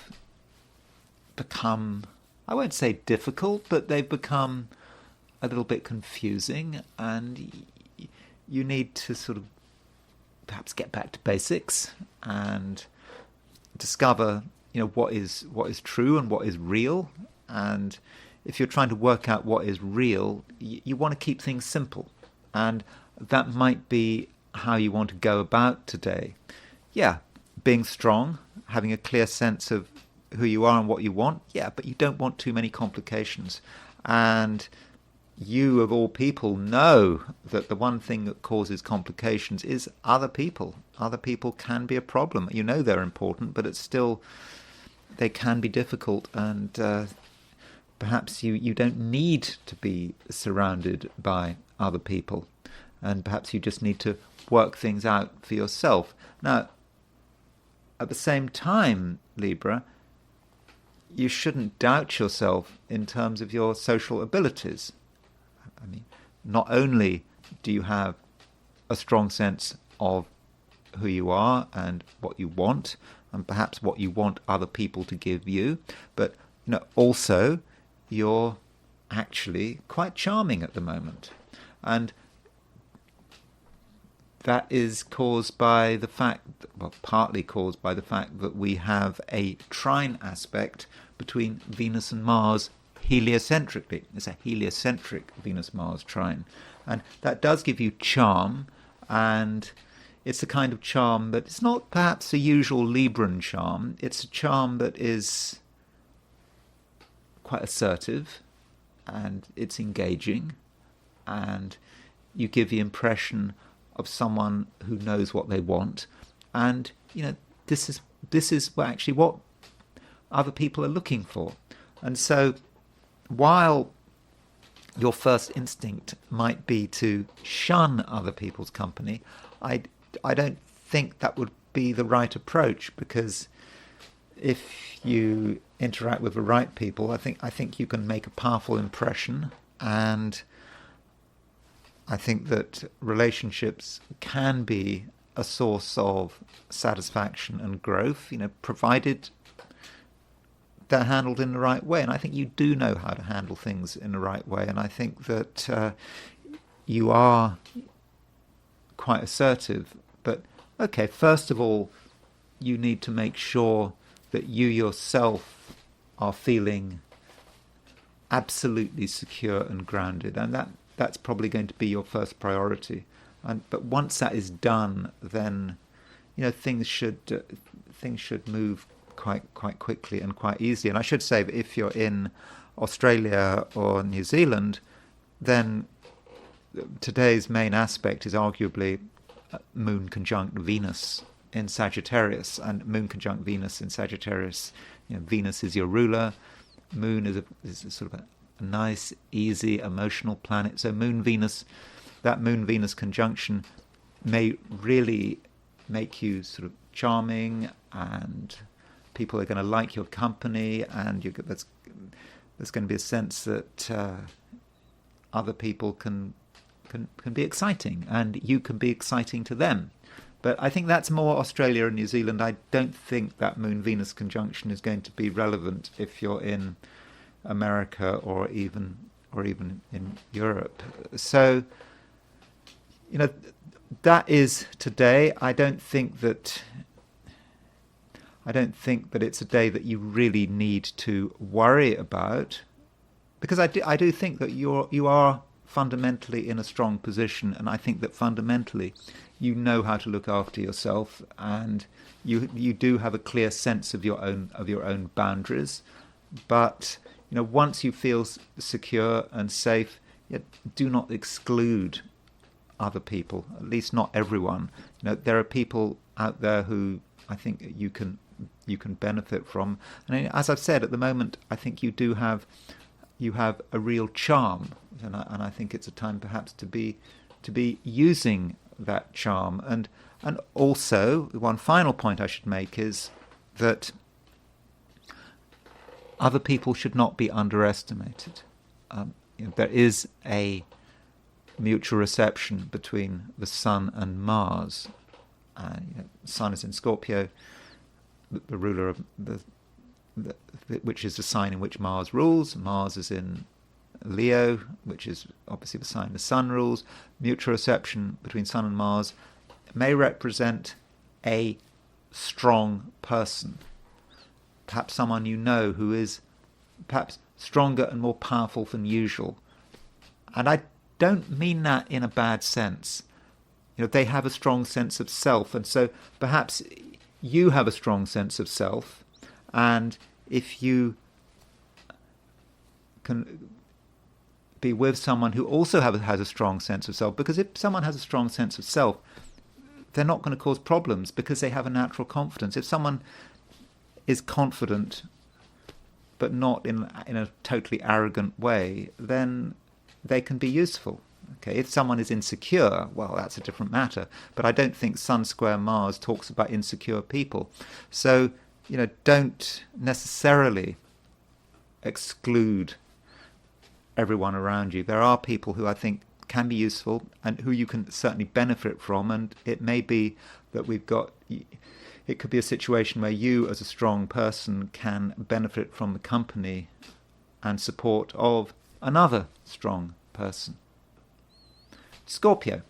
become, I won't say difficult, but they've become a little bit confusing, and you need to sort of perhaps get back to basics and discover, you know, what is true and what is real. And if you're trying to work out what is real, you want to keep things simple, and that might be how you want to go about today. Yeah, being strong, having a clear sense of who you are and what you want, yeah, but you don't want too many complications. And you, of all people, know that the one thing that causes complications is other people. Other people can be a problem. You know they're important, but it's still, they can be difficult, and perhaps you don't need to be surrounded by other people, and perhaps you just need to work things out for yourself. Now, at the same time, Libra, you shouldn't doubt yourself in terms of your social abilities. I mean, not only do you have a strong sense of who you are and what you want, and perhaps what you want other people to give you, but also you're actually quite charming at the moment. And that is caused by the fact, well, partly caused by the fact that we have a trine aspect between Venus and Mars heliocentrically. It's a heliocentric Venus-Mars trine. And that does give you charm, and it's a kind of charm that it's not perhaps a usual Libran charm. It's a charm that is quite assertive, and it's engaging, and you give the impression of someone who knows what they want, and this is actually what other people are looking for. And so while your first instinct might be to shun other people's company, I don't think that would be the right approach, because if you interact with the right people, I think you can make a powerful impression, and I think that relationships can be a source of satisfaction and growth, provided they're handled in the right way. And I think you do know how to handle things in the right way. And I think that you are quite assertive. But, okay, first of all, you need to make sure that you yourself are feeling absolutely secure and grounded. And that's probably going to be your first priority. But once that is done, then things should move quite quickly and quite easily. And I should say that if you're in Australia or New Zealand, then today's main aspect is arguably Moon conjunct Venus in Sagittarius. And Moon conjunct Venus in Sagittarius, Venus is your ruler. Moon is a sort of a nice, easy, emotional planet. So that Moon-Venus conjunction may really make you sort of charming, and people are going to like your company, and there's going to be a sense that other people can be exciting, and you can be exciting to them. But I think that's more Australia and New Zealand. I don't think that Moon-Venus conjunction is going to be relevant if you're in America or even in Europe. So, that is today. I don't think that it's a day that you really need to worry about, because I do think that you are fundamentally in a strong position, and I think that fundamentally you know how to look after yourself, and you do have a clear sense of your own boundaries. But once you feel secure and safe, do not exclude other people, at least not everyone. There are people out there who I think you can benefit from. And as I've said, at the moment, I think you have a real charm, and I think it's a time perhaps to be using that charm. And also, one final point I should make is that other people should not be underestimated. There is a mutual reception between the Sun and Mars. Sun is in Scorpio, the ruler of which is the sign in which Mars rules. Mars is in Leo, which is obviously the sign the Sun rules. Mutual reception between Sun and Mars may represent a strong person, perhaps someone who is perhaps stronger and more powerful than usual. And I don't mean that in a bad sense. They have a strong sense of self, and so perhaps you have a strong sense of self, and if you can be with someone who also has a strong sense of self, because if someone has a strong sense of self, they're not going to cause problems because they have a natural confidence. If someone is confident but not in a totally arrogant way, then they can be useful. Okay, if someone is insecure, well, that's a different matter. But I don't think Sun square Mars talks about insecure people. So, don't necessarily exclude everyone around you. There are people who I think can be useful and who you can certainly benefit from. And it may be that it could be a situation where you as a strong person can benefit from the company and support of another strong person. Scorpio.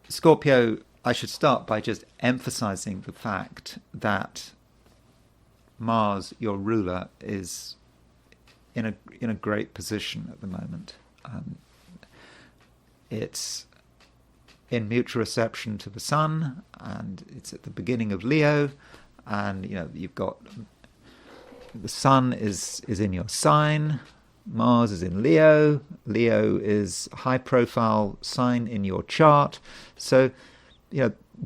Scorpio, I should start by just emphasizing the fact that Mars, your ruler, is in a great position at the moment. It's in mutual reception to the Sun, and it's at the beginning of Leo, and you've got the Sun is in your sign, Mars is in Leo. Leo is a high-profile sign in your chart. So,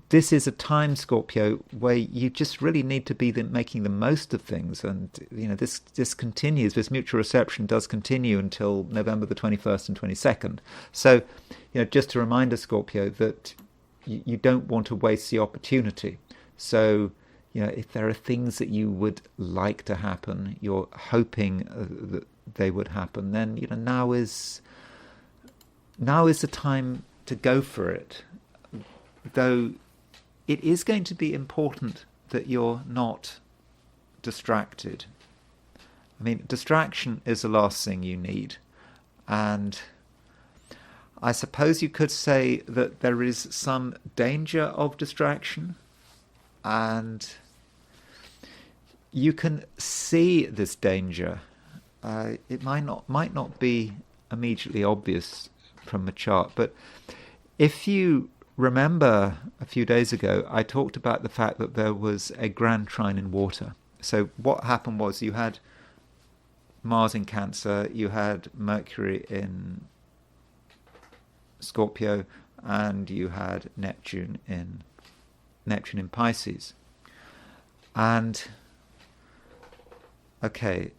this is a time, Scorpio, where you just really need to be making the most of things. And, this continues. This mutual reception does continue until November the 21st and 22nd. So, just a reminder, Scorpio, that you don't want to waste the opportunity. So, if there are things that you would like to happen, you're hoping that they would happen, then now is the time to go for it. Though it is going to be important that you're not distracted. I mean, distraction is the last thing you need. And I suppose you could say that there is some danger of distraction, and you can see this danger. It might not be immediately obvious from the chart, but if you remember a few days ago, I talked about the fact that there was a grand trine in water. So what happened was you had Mars in Cancer, you had Mercury in Scorpio, and you had Neptune in Pisces. And okay,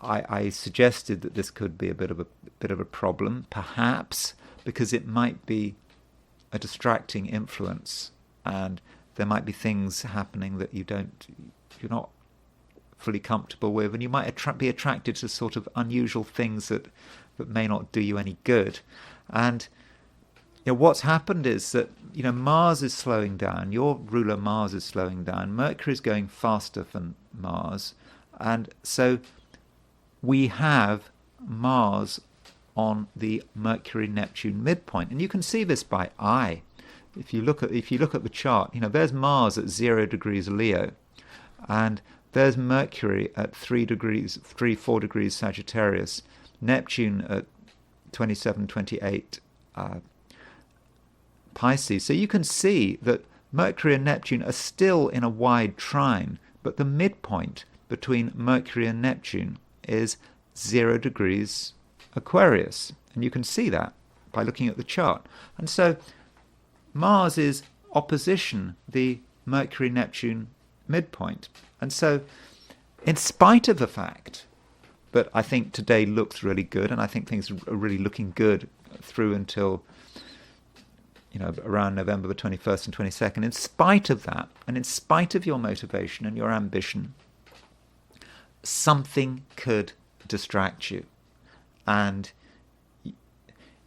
I suggested that this could be a bit of a problem, perhaps because it might be a distracting influence, and there might be things happening that you're not fully comfortable with, and you might be attracted to sort of unusual things that may not do you any good. And what's happened is that Mars is slowing down. Your ruler Mars is slowing down. Mercury is going faster than Mars, and so we have Mars on the Mercury-Neptune midpoint, and you can see this by eye. If you look at the chart, there's Mars at 0 degrees Leo, and there's Mercury at 4 degrees Sagittarius, Neptune at 27, 28 Pisces. So you can see that Mercury and Neptune are still in a wide trine, but the midpoint between Mercury and Neptune is 0 degrees Aquarius, and you can see that by looking at the chart. And so Mars is opposition the Mercury-Neptune midpoint. And so in spite of the fact that I think today looks really good, and I think things are really looking good through until around November the 21st and 22nd, in spite of that, and in spite of your motivation and your ambition, something could distract you. And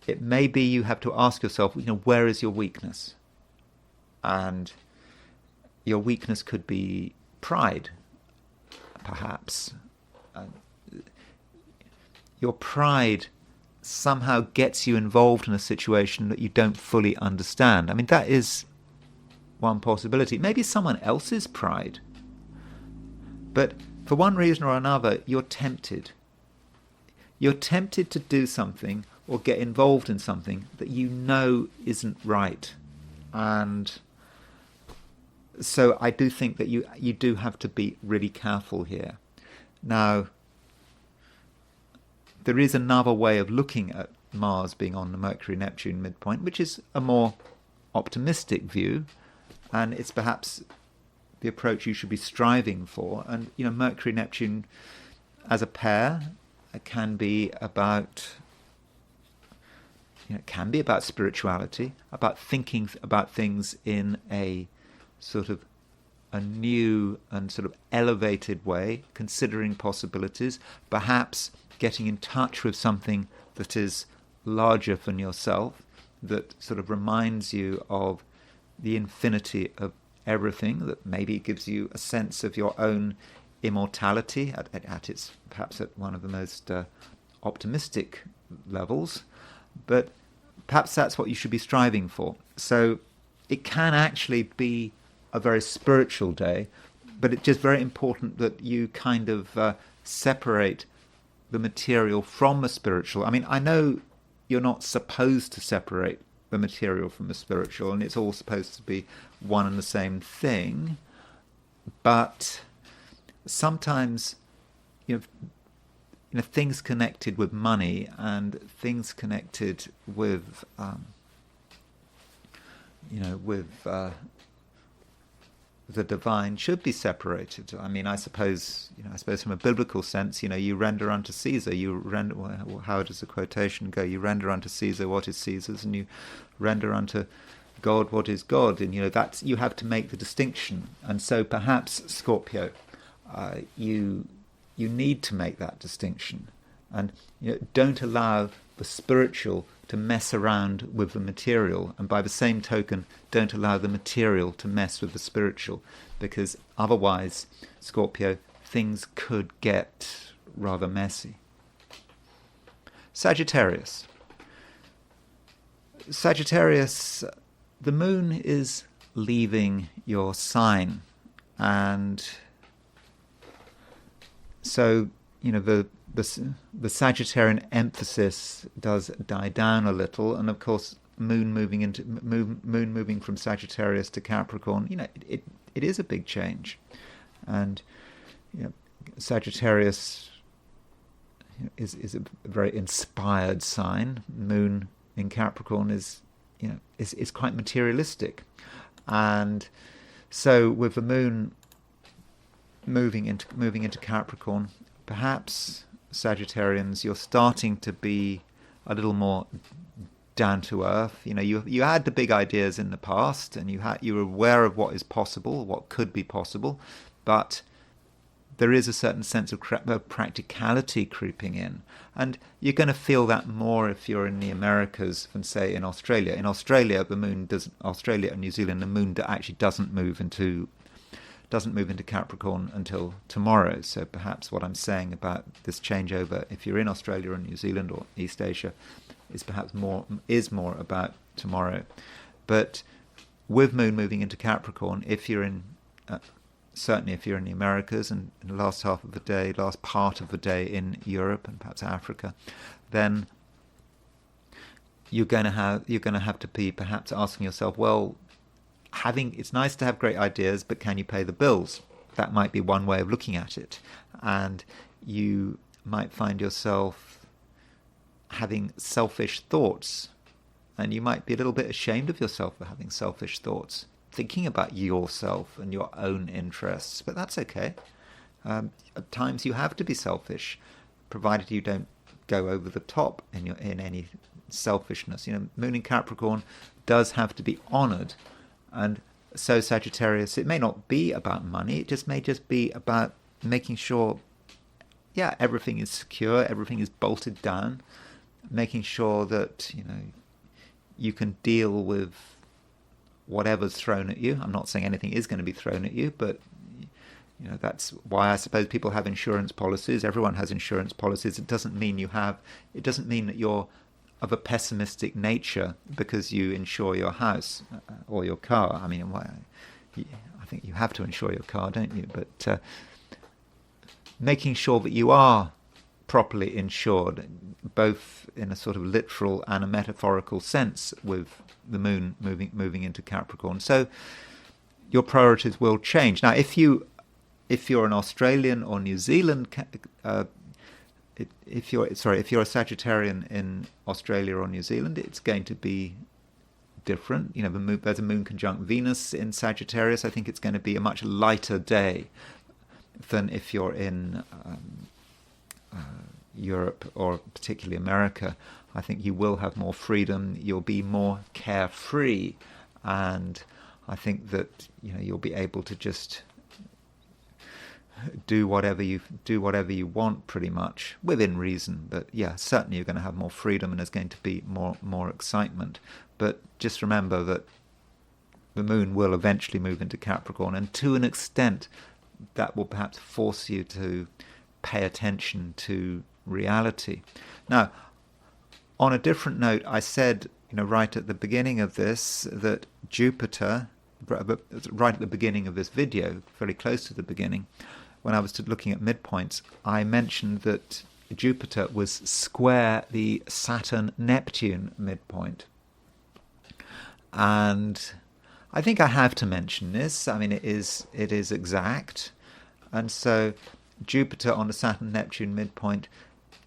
it may be you have to ask yourself, where is your weakness? And your weakness could be pride, perhaps. Your pride somehow gets you involved in a situation that you don't fully understand. I mean, that is one possibility. Maybe someone else's pride. But for one reason or another, you're tempted. You're tempted to do something or get involved in something that isn't right. And so I do think that you do have to be really careful here. Now, there is another way of looking at Mars being on the Mercury-Neptune midpoint, which is a more optimistic view, and it's perhaps the approach you should be striving for. And Mercury-Neptune as a pair can be about it can be about spirituality, about thinking about things in a sort of a new and sort of elevated way, considering possibilities, perhaps getting in touch with something that is larger than yourself, that sort of reminds you of the infinity of everything, that maybe gives you a sense of your own immortality at its perhaps at one of the most optimistic levels, but perhaps that's what you should be striving for. So it can actually be a very spiritual day, but it's just very important that you kind of separate the material from the spiritual. I mean, I know you're not supposed to separate the material from the spiritual, and it's all supposed to be one and the same thing, but sometimes things connected with money and things connected with the divine should be separated. I mean, I suppose from a biblical sense, you render unto Caesar. You render. Well, how does the quotation go? You render unto Caesar what is Caesar's, and you render unto God what is God. And that's, you have to make the distinction. And so perhaps Scorpio, you need to make that distinction, and don't allow the spiritual to mess around with the material, and by the same token, don't allow the material to mess with the spiritual, because otherwise, Scorpio, things could get rather messy. Sagittarius. Sagittarius, the moon is leaving your sign, and so the Sagittarian emphasis does die down a little, and of course, moon moving from Sagittarius to Capricorn, it is a big change, and Sagittarius is a very inspired sign. Moon in Capricorn is quite materialistic, and so with the moon moving into Capricorn, perhaps Sagittarians, you're starting to be a little more down to earth. You had the big ideas in the past, and you were aware of what is possible, what could be possible, but there is a certain sense of practicality creeping in, and you're going to feel that more if you're in the Americas than say in Australia. In Australia, Australia and New Zealand, the moon actually doesn't move into Capricorn until tomorrow. So perhaps what I'm saying about this changeover, if you're in Australia or New Zealand or East Asia, is perhaps more about tomorrow. But with moon moving into Capricorn, if you're in certainly if you're in the Americas and in the last part of the day in Europe and perhaps Africa, then you're going to have to be perhaps asking yourself, well, it's nice to have great ideas, but can you pay the bills? That might be one way of looking at it. And you might find yourself having selfish thoughts, and you might be a little bit ashamed of yourself for having selfish thoughts, thinking about yourself and your own interests, but that's okay. At times you have to be selfish, provided you don't go over the top in any selfishness. Moon in Capricorn does have to be honoured. And so Sagittarius, it may not be about money, it may just be about making sure, everything is secure, everything is bolted down, making sure that, you can deal with whatever's thrown at you. I'm not saying anything is going to be thrown at you, but, that's why I suppose people have insurance policies. Everyone has insurance policies. It doesn't mean that you're of a pessimistic nature because you insure your house or your car. I mean, I think you have to insure your car, don't you? But making sure that you are properly insured, both in a sort of literal and a metaphorical sense, with the moon moving into Capricorn. So your priorities will change. Now, if you're an Australian or New Zealand if you're a Sagittarian in Australia or New Zealand, it's going to be different. There's a moon conjunct Venus in Sagittarius. I think it's going to be a much lighter day than if you're in Europe or particularly America, I think you will have more freedom. You'll be more carefree, and I think that you'll be able to just do whatever you want, pretty much within reason. But yeah, certainly you're going to have more freedom, and there's going to be more excitement. But just remember that the moon will eventually move into Capricorn, and to an extent that will perhaps force you to pay attention to reality. Now, on a different note, I said right at the beginning of this that Jupiter, right at the beginning of this video, very close to the beginning, when I was looking at midpoints, I mentioned that Jupiter was square the Saturn-Neptune midpoint. And I think I have to mention this. I mean, it is exact. And so Jupiter on the Saturn-Neptune midpoint,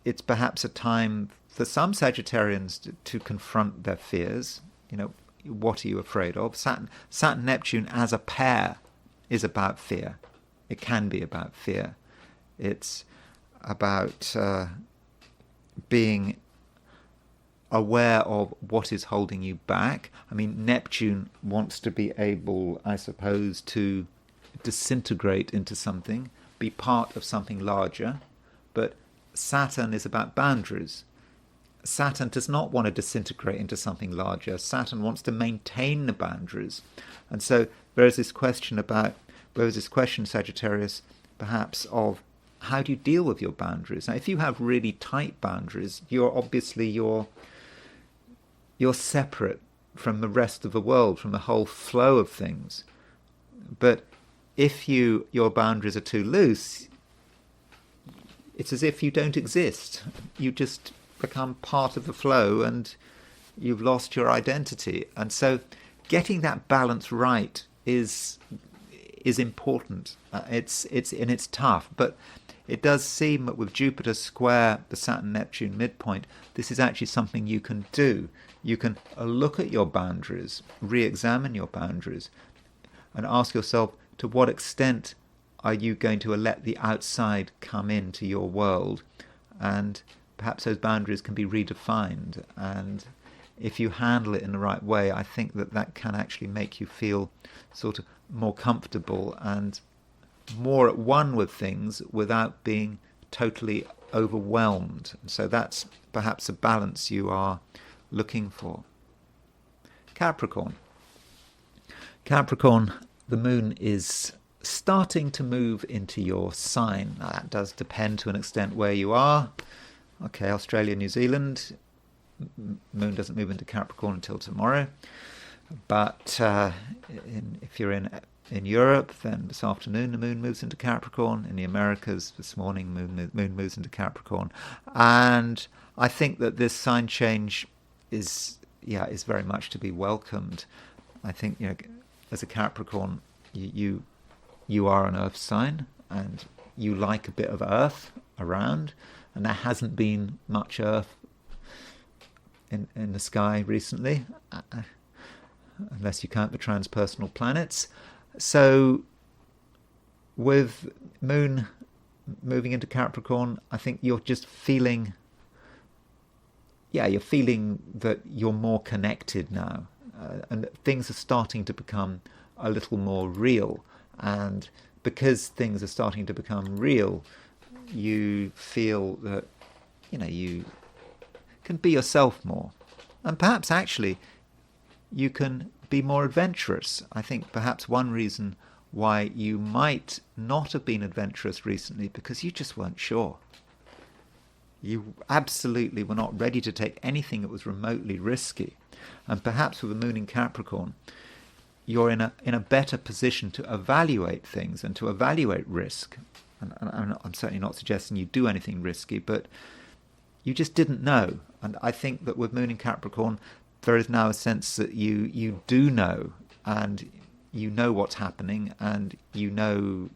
it's perhaps a time for some Sagittarians to confront their fears. What are you afraid of? Saturn-Neptune as a pair is about fear. It can be about fear. It's about being aware of what is holding you back. I mean, Neptune wants to be able, I suppose, to disintegrate into something, be part of something larger. But Saturn is about boundaries. Saturn does not want to disintegrate into something larger. Saturn wants to maintain the boundaries. And so there is this question, Sagittarius, perhaps, of how do you deal with your boundaries? Now, if you have really tight boundaries, you're separate from the rest of the world, from the whole flow of things. But if your boundaries are too loose, it's as if you don't exist. You just become part of the flow, and you've lost your identity. And so getting that balance right is important. It's tough, but it does seem that with Jupiter square the Saturn-Neptune midpoint, this is actually something you can do. You can look at your boundaries, re-examine your boundaries, and ask yourself, to what extent are you going to let the outside come into your world? And perhaps those boundaries can be redefined. And if you handle it in the right way, I think that can actually make you feel sort of more comfortable and more at one with things without being totally overwhelmed. So that's perhaps a balance you are looking for. Capricorn, the moon is starting to move into your sign. Now, that does depend to an extent where you are. Okay, Australia, New Zealand, moon doesn't move into Capricorn until tomorrow. But if you're in Europe, then this afternoon the moon moves into Capricorn. In the Americas, this morning moon moves into Capricorn. And I think that this sign change is very much to be welcomed. I think as a Capricorn, you are an Earth sign, and you like a bit of Earth around, and there hasn't been much Earth in the sky recently, unless you count the transpersonal planets. So with moon moving into Capricorn, I think you're just feeling that you're more connected now, and things are starting to become a little more real. And because things are starting to become real, you feel that you can be yourself more, and perhaps actually you can be more adventurous. I think perhaps one reason why you might not have been adventurous recently, because you just weren't sure. You absolutely were not ready to take anything that was remotely risky. And perhaps with the moon in Capricorn, you're in a better position to evaluate things and to evaluate risk. And I'm certainly not suggesting you do anything risky, but you just didn't know. And I think that with moon in Capricorn, there is now a sense that you do know, and you know what's happening, and you know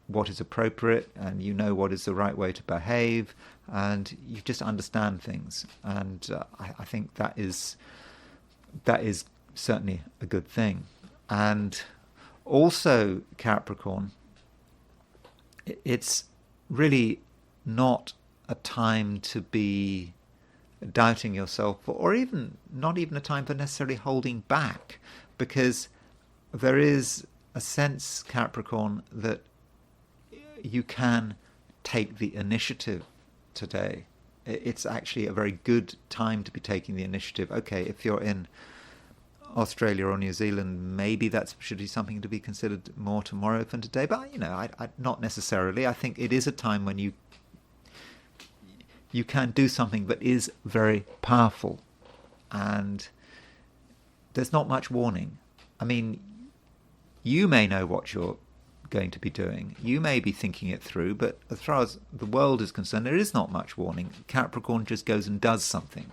what is appropriate, and you know what is the right way to behave, and you just understand things. And I think that is certainly a good thing. And also Capricorn, it's really not a time to be doubting yourself, or even not even a time for necessarily holding back, because there is a sense, Capricorn, that you can take the initiative today. It's actually a very good time to be taking the initiative. Okay, if you're in Australia or New Zealand, maybe that should be something to be considered more tomorrow than today. But I not necessarily. I think it is a time when you can do something that is very powerful, and there's not much warning. I mean, you may know what you're going to be doing. You may be thinking it through, but as far as the world is concerned, there is not much warning. Capricorn just goes and does something,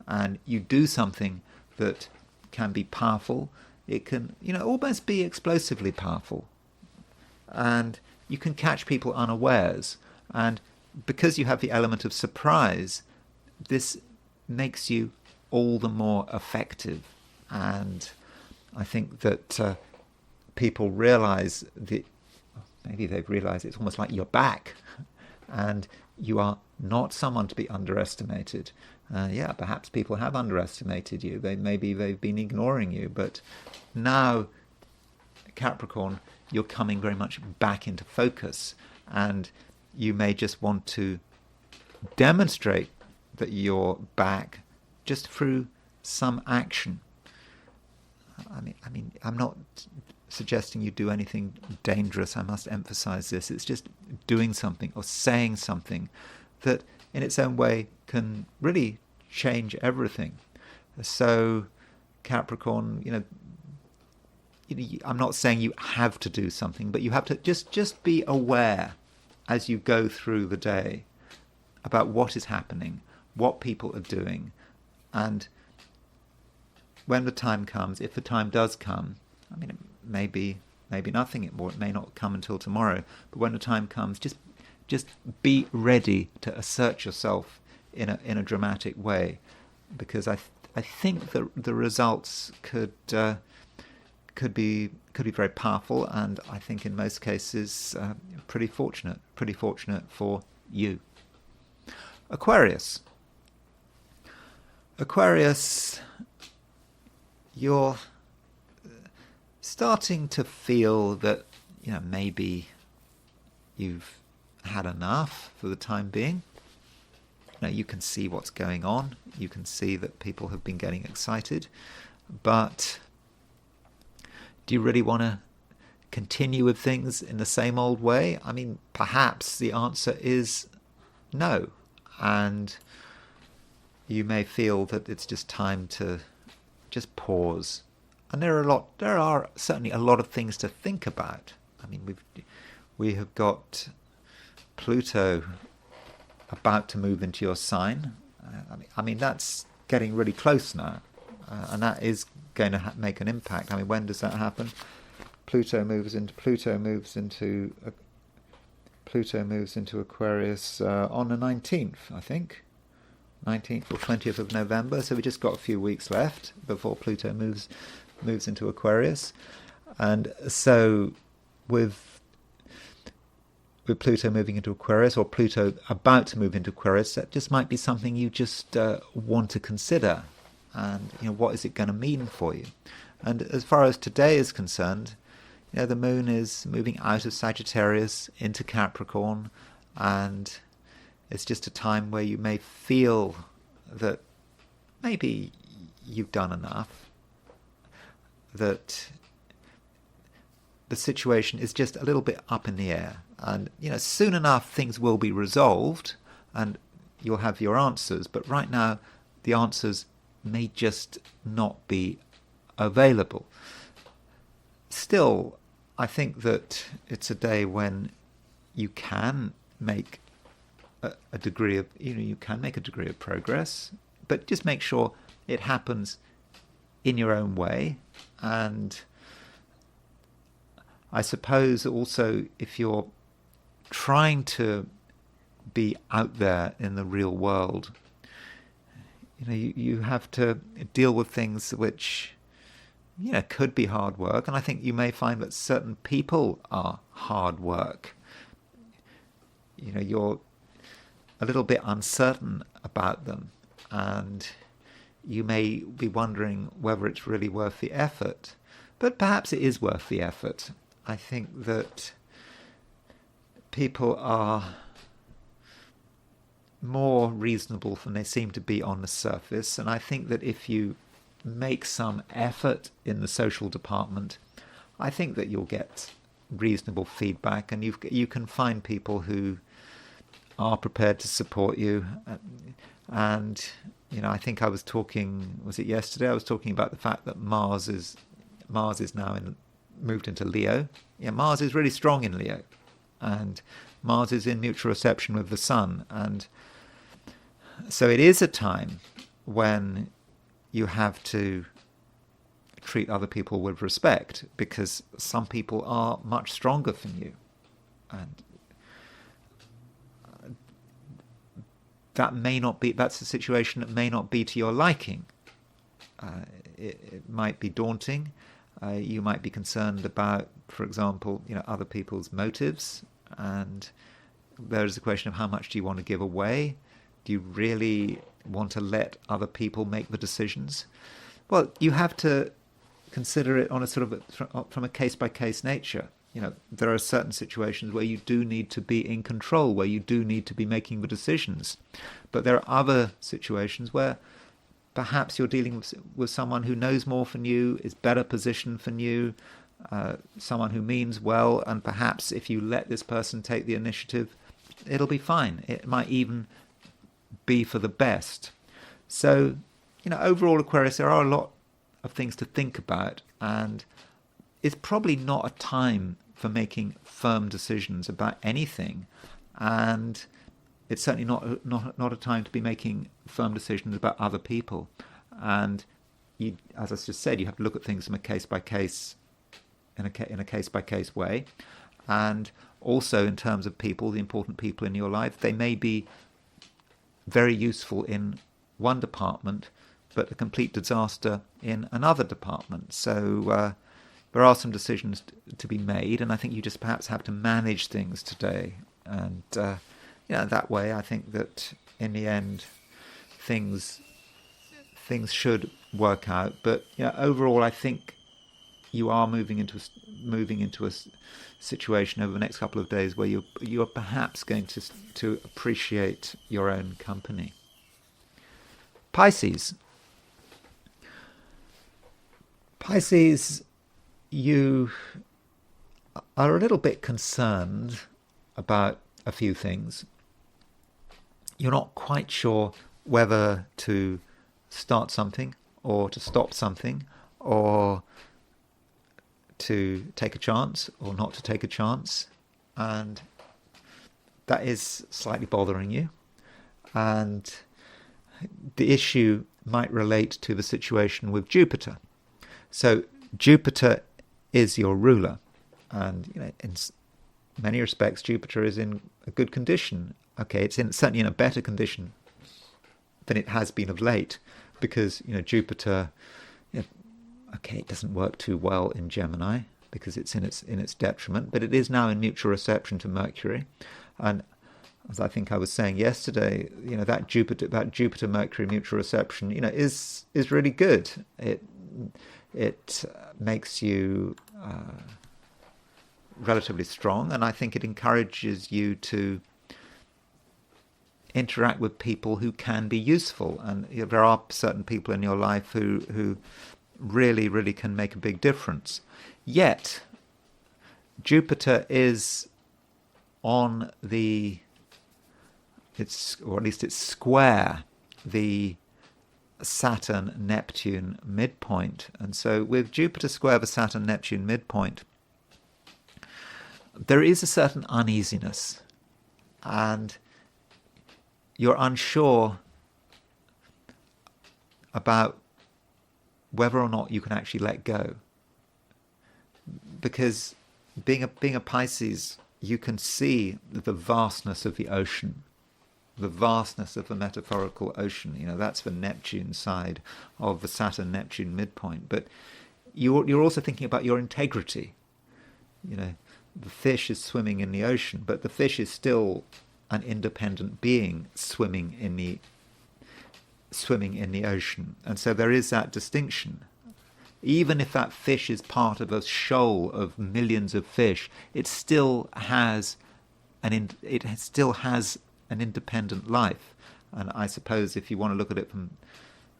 and you do something that can be powerful. It can, almost be explosively powerful, and you can catch people unawares. And because you have the element of surprise, this makes you all the more effective. And I think that people realize that, maybe they've realized it's almost like you're back, and you are not someone to be underestimated. Perhaps people have underestimated you. Maybe they've been ignoring you, but now, Capricorn, you're coming very much back into focus, and you may just want to demonstrate that you're back just through some action. I mean, I'm not suggesting you do anything dangerous. I must emphasize this. It's just doing something or saying something that in its own way can really change everything. So, Capricorn, I'm not saying you have to do something, but you have to just be aware as you go through the day about what is happening, what people are doing, and when the time comes, if the time does come, I mean, it may be nothing, or it may not come until tomorrow, but when the time comes, just be ready to assert yourself in a dramatic way, because I think the results could be very powerful, and I think in most cases pretty fortunate for you. Aquarius, you're starting to feel that maybe you've had enough for the time being. You can see what's going on. You can see that people have been getting excited, but do you really want to continue with things in the same old way? I mean, perhaps the answer is no, and you may feel that it's just time to just pause. And there are certainly a lot of things to think about. I mean, we have got Pluto about to move into your sign. I mean that's getting really close now, and that is going to make an impact. I mean, when does that happen? Pluto moves into Aquarius on the 19th, I think. 19th or 20th of November. So we just got a few weeks left before Pluto moves into Aquarius, and so with Pluto moving into Aquarius, or Pluto about to move into Aquarius, that just might be something you just want to consider, and what is it going to mean for you? And as far as today is concerned, the moon is moving out of Sagittarius into Capricorn, and it's just a time where you may feel that maybe you've done enough, that the situation is just a little bit up in the air, and soon enough things will be resolved and you'll have your answers, but right now the answers may just not be available. Still, I think that it's a day when you can make a degree of progress, but just make sure it happens in your own way. And I suppose also, if you're trying to be out there in the real world, you have to deal with things which could be hard work, and I think you may find that certain people are hard work. You're a little bit uncertain about them, and you may be wondering whether it's really worth the effort. But perhaps it is worth the effort. I think that people are more reasonable than they seem to be on the surface, and I think that if you make some effort in the social department, I think that you'll get reasonable feedback, and you can find people who are prepared to support you. And I think I was talking, was it yesterday? I was talking about the fact that Mars is now moved into Leo. Yeah, Mars is really strong in Leo, and Mars is in mutual reception with the Sun, and so it is a time when you have to treat other people with respect, because some people are much stronger than you, and that's a situation that may not be to your liking. It might be daunting. You might be concerned about, for example, other people's motives, and there's a question of how much do you want to give away? Do you really want to let other people make the decisions? Well, you have to consider it on a sort of from a case-by-case nature. There are certain situations where you do need to be in control, where you do need to be making the decisions. But there are other situations where perhaps you're dealing with someone who knows more than you, is better positioned than you, someone who means well, and perhaps if you let this person take the initiative, it'll be fine. It might even be for the best. So, overall, Aquarius, there are a lot of things to think about, and it's probably not a time for making firm decisions about anything, and it's certainly not a time to be making firm decisions about other people. And you, as I just said, you have to look at things from a case by case, in a case by case way, and also in terms of people, the important people in your life. They may be very useful in one department, but a complete disaster in another department. So there are some decisions to be made, and I think you just perhaps have to manage things today. And that way, I think that in the end, things should work out. But overall, I think you are moving into a situation over the next couple of days where you are perhaps going to appreciate your own company. Pisces, you are a little bit concerned about a few things. You're not quite sure whether to start something or to stop something, or to take a chance or not to take a chance, and that is slightly bothering you. And the issue might relate to the situation with Jupiter. So Jupiter is your ruler, and in many respects Jupiter is in a good condition. Okay, it's certainly in a better condition than it has been of late, because Jupiter, okay, it doesn't work too well in Gemini because it's in its detriment, but it is now in mutual reception to Mercury, and as I think I was saying yesterday, that Jupiter Mercury mutual reception, is really good. It makes you relatively strong, and I think it encourages you to interact with people who can be useful. And there are certain people in your life who really, really can make a big difference. Yet, Jupiter is on or at least it's square the Saturn-Neptune midpoint. And so with Jupiter square the Saturn-Neptune midpoint, there is a certain uneasiness, and you're unsure about whether or not you can actually let go. Because being a Pisces, you can see the vastness of the ocean, the vastness of the metaphorical ocean. That's the Neptune side of the Saturn-Neptune midpoint. But you're also thinking about your integrity. The fish is swimming in the ocean, but the fish is still an independent being swimming in the ocean. And so there is that distinction. Even if that fish is part of a shoal of millions of fish, it still has an independent life. And I suppose if you want to look at it from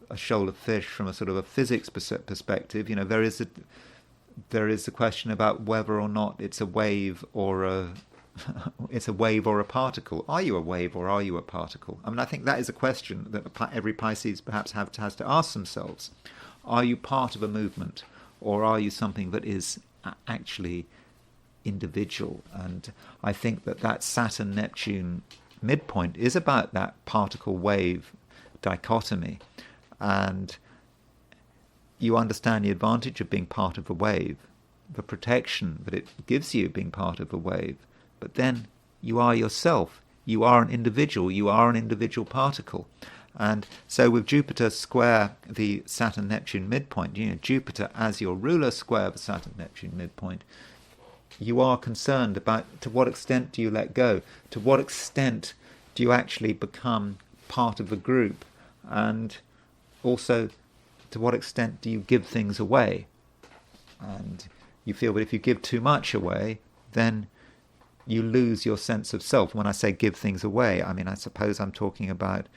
a shoal of fish from a sort of a physics perspective, there is a question about whether or not it's a wave or a particle. Are you a wave or are you a particle? I mean, I think that is a question that every Pisces perhaps has to ask themselves. Are you part of a movement, or are you something that is actually individual? And I think that Saturn-Neptune midpoint is about that particle-wave dichotomy. And you understand the advantage of being part of a wave, the protection that it gives you being part of a wave. But then you are yourself. You are an individual. You are an individual particle. And so with Jupiter square the Saturn-Neptune midpoint, Jupiter as your ruler square the Saturn-Neptune midpoint, you are concerned about to what extent do you let go? To what extent do you actually become part of a group? And also, to what extent do you give things away? And you feel that if you give too much away, then you lose your sense of self. When I say give things away, I mean, I suppose I'm talking about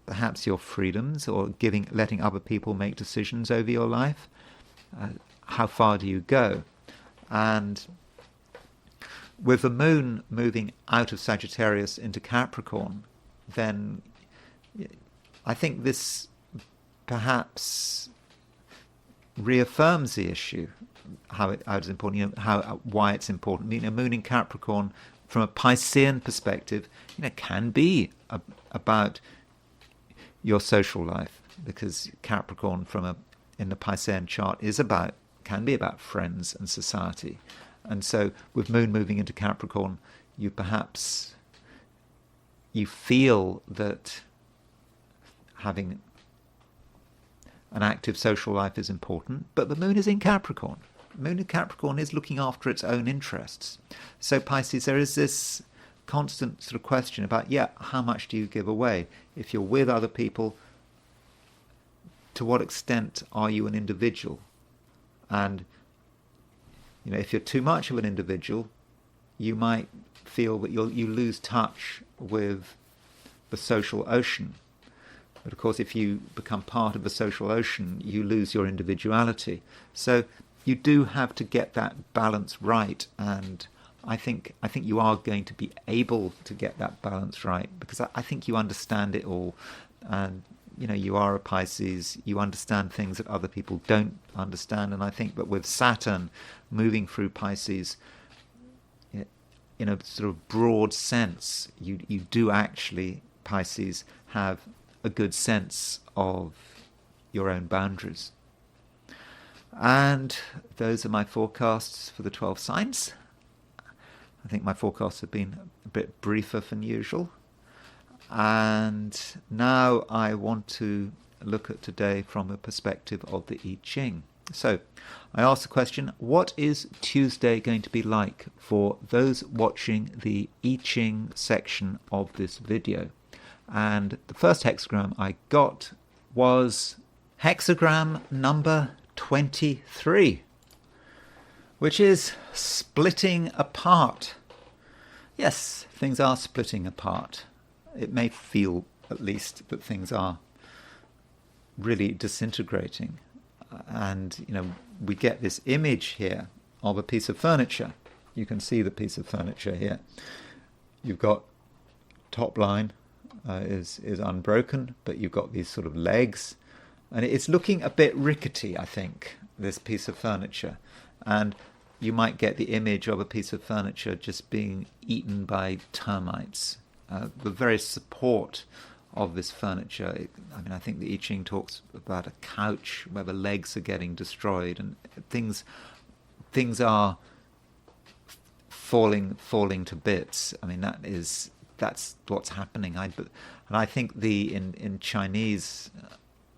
perhaps your freedoms, or letting other people make decisions over your life. How far do you go? And with the moon moving out of Sagittarius into Capricorn, then I think this perhaps reaffirms the issue, how it's important, why it's important. A moon in Capricorn, from a Piscean perspective, can be about your social life, because Capricorn in the Piscean chart can be about friends and society. And so with moon moving into Capricorn, you feel that having an active social life is important, but the moon is in Capricorn. Moon in Capricorn is looking after its own interests. So Pisces, there is this constant sort of question about, how much do you give away? If you're with other people, to what extent are you an individual? And if you're too much of an individual, you might feel that you lose touch with the social ocean. But of course, if you become part of the social ocean, you lose your individuality. So you do have to get that balance right, and I think you are going to be able to get that balance right, because I think you understand it all, and you are a Pisces, you understand things that other people don't understand. And I think that with Saturn moving through Pisces, in a sort of broad sense, you do actually, Pisces, have a good sense of your own boundaries. And those are my forecasts for the 12 signs. I think my forecasts have been a bit briefer than usual. And now I want to look at today from a perspective of the I Ching. So I asked the question, what is Tuesday going to be like for those watching the I Ching section of this video? And the first hexagram I got was hexagram number 23, which is splitting apart. Yes, things are splitting apart. It may feel, at least, that things are really disintegrating. And, we get this image here of a piece of furniture. You can see the piece of furniture here. You've got top line is unbroken, but you've got these sort of legs. And it's looking a bit rickety, I think, this piece of furniture. And you might get the image of a piece of furniture just being eaten by termites. The very support of this furniture, I think the I Ching talks about a couch where the legs are getting destroyed, and things are falling to bits. I mean, that's what's happening. I think in Chinese,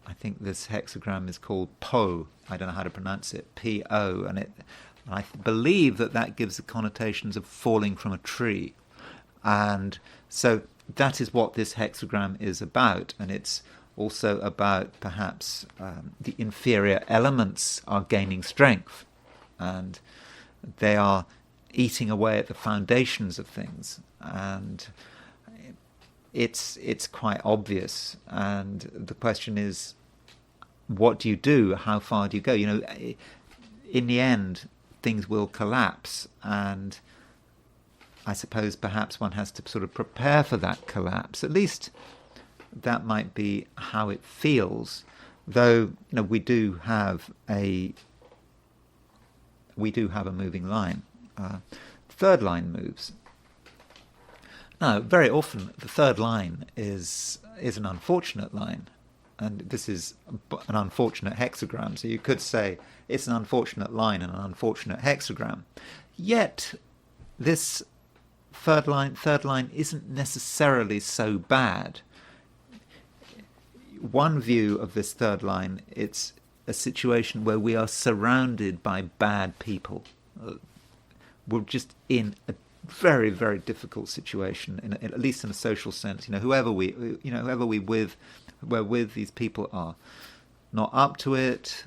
I think this hexagram is called Po. I don't know how to pronounce it, P-O, and I believe that gives the connotations of falling from a tree. And So that is what this hexagram is about, and it's also about perhaps the inferior elements are gaining strength, and they are eating away at the foundations of things, and it's quite obvious. And the question is, what do you do? How far do you go? In the end, things will collapse, and I suppose perhaps one has to sort of prepare for that collapse. At least that might be how it feels, though we do have a moving line. Third line moves. Now, very often the third line is an unfortunate line, and this is an unfortunate hexagram. So you could say it's an unfortunate line and an unfortunate hexagram. Yet this third line isn't necessarily so bad. One view of this third line, it's a situation where we are surrounded by bad people. We're just in a very, very difficult situation, at least in a social sense. Whoever we're with, these people are not up to it.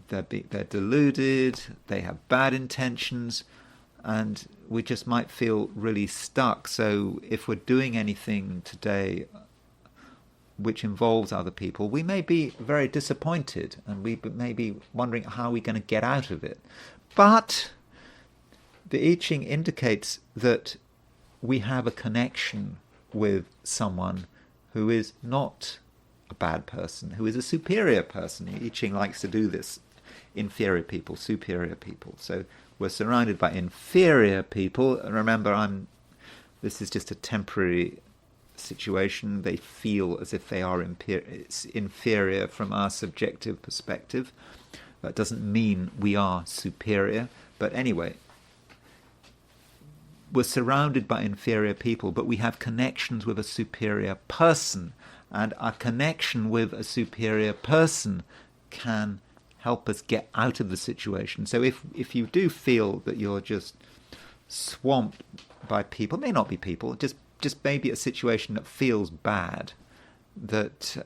They're deluded. They have bad intentions, and we just might feel really stuck. So if we're doing anything today which involves other people, we may be very disappointed, and we may be wondering how we're going to get out of it. But the I Ching indicates that we have a connection with someone who is not a bad person, who is a superior person. I Ching likes to do this. Inferior people, superior people. So we're surrounded by inferior people. Remember, this is just a temporary situation. They feel as if they are inferior from our subjective perspective. That doesn't mean we are superior. But anyway, we're surrounded by inferior people, but we have connections with a superior person. And our connection with a superior person can help us get out of the situation. So if you do feel that you're just swamped by people, may not be people, just maybe a situation that feels bad, that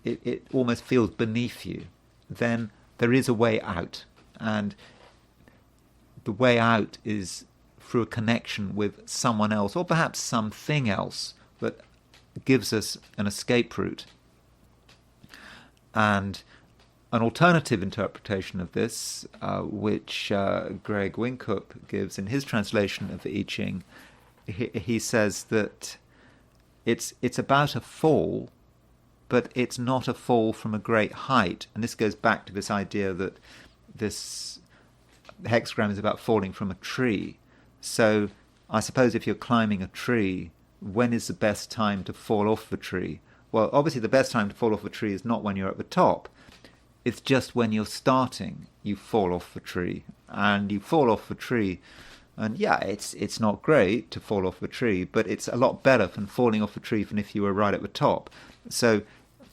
it almost feels beneath you, then there is a way out. And the way out is through a connection with someone else, or perhaps something else that gives us an escape route. And an alternative interpretation of this, which Greg Winkup gives in his translation of the I Ching, he says that it's about a fall, but it's not a fall from a great height. And this goes back to this idea that this hexagram is about falling from a tree. So I suppose if you're climbing a tree, when is the best time to fall off the tree? Well, obviously the best time to fall off a tree is not when you're at the top. It's just when you're starting, you fall off the tree. And you fall off the tree, and yeah, it's not great to fall off the tree, but it's a lot better than falling off the tree than if you were right at the top. So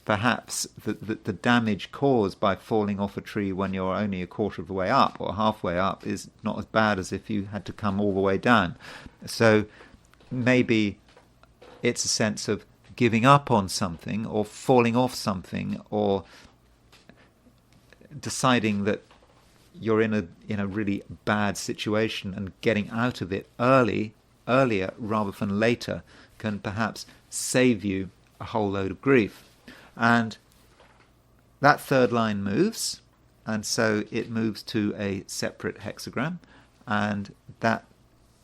perhaps the damage caused by falling off a tree when you're only a quarter of the way up or halfway up is not as bad as if you had to come all the way down. So maybe it's a sense of giving up on something, or falling off something, or deciding that you're in a really bad situation, and getting out of it earlier rather than later can perhaps save you a whole load of grief. And that third line moves, and so it moves to a separate hexagram, and that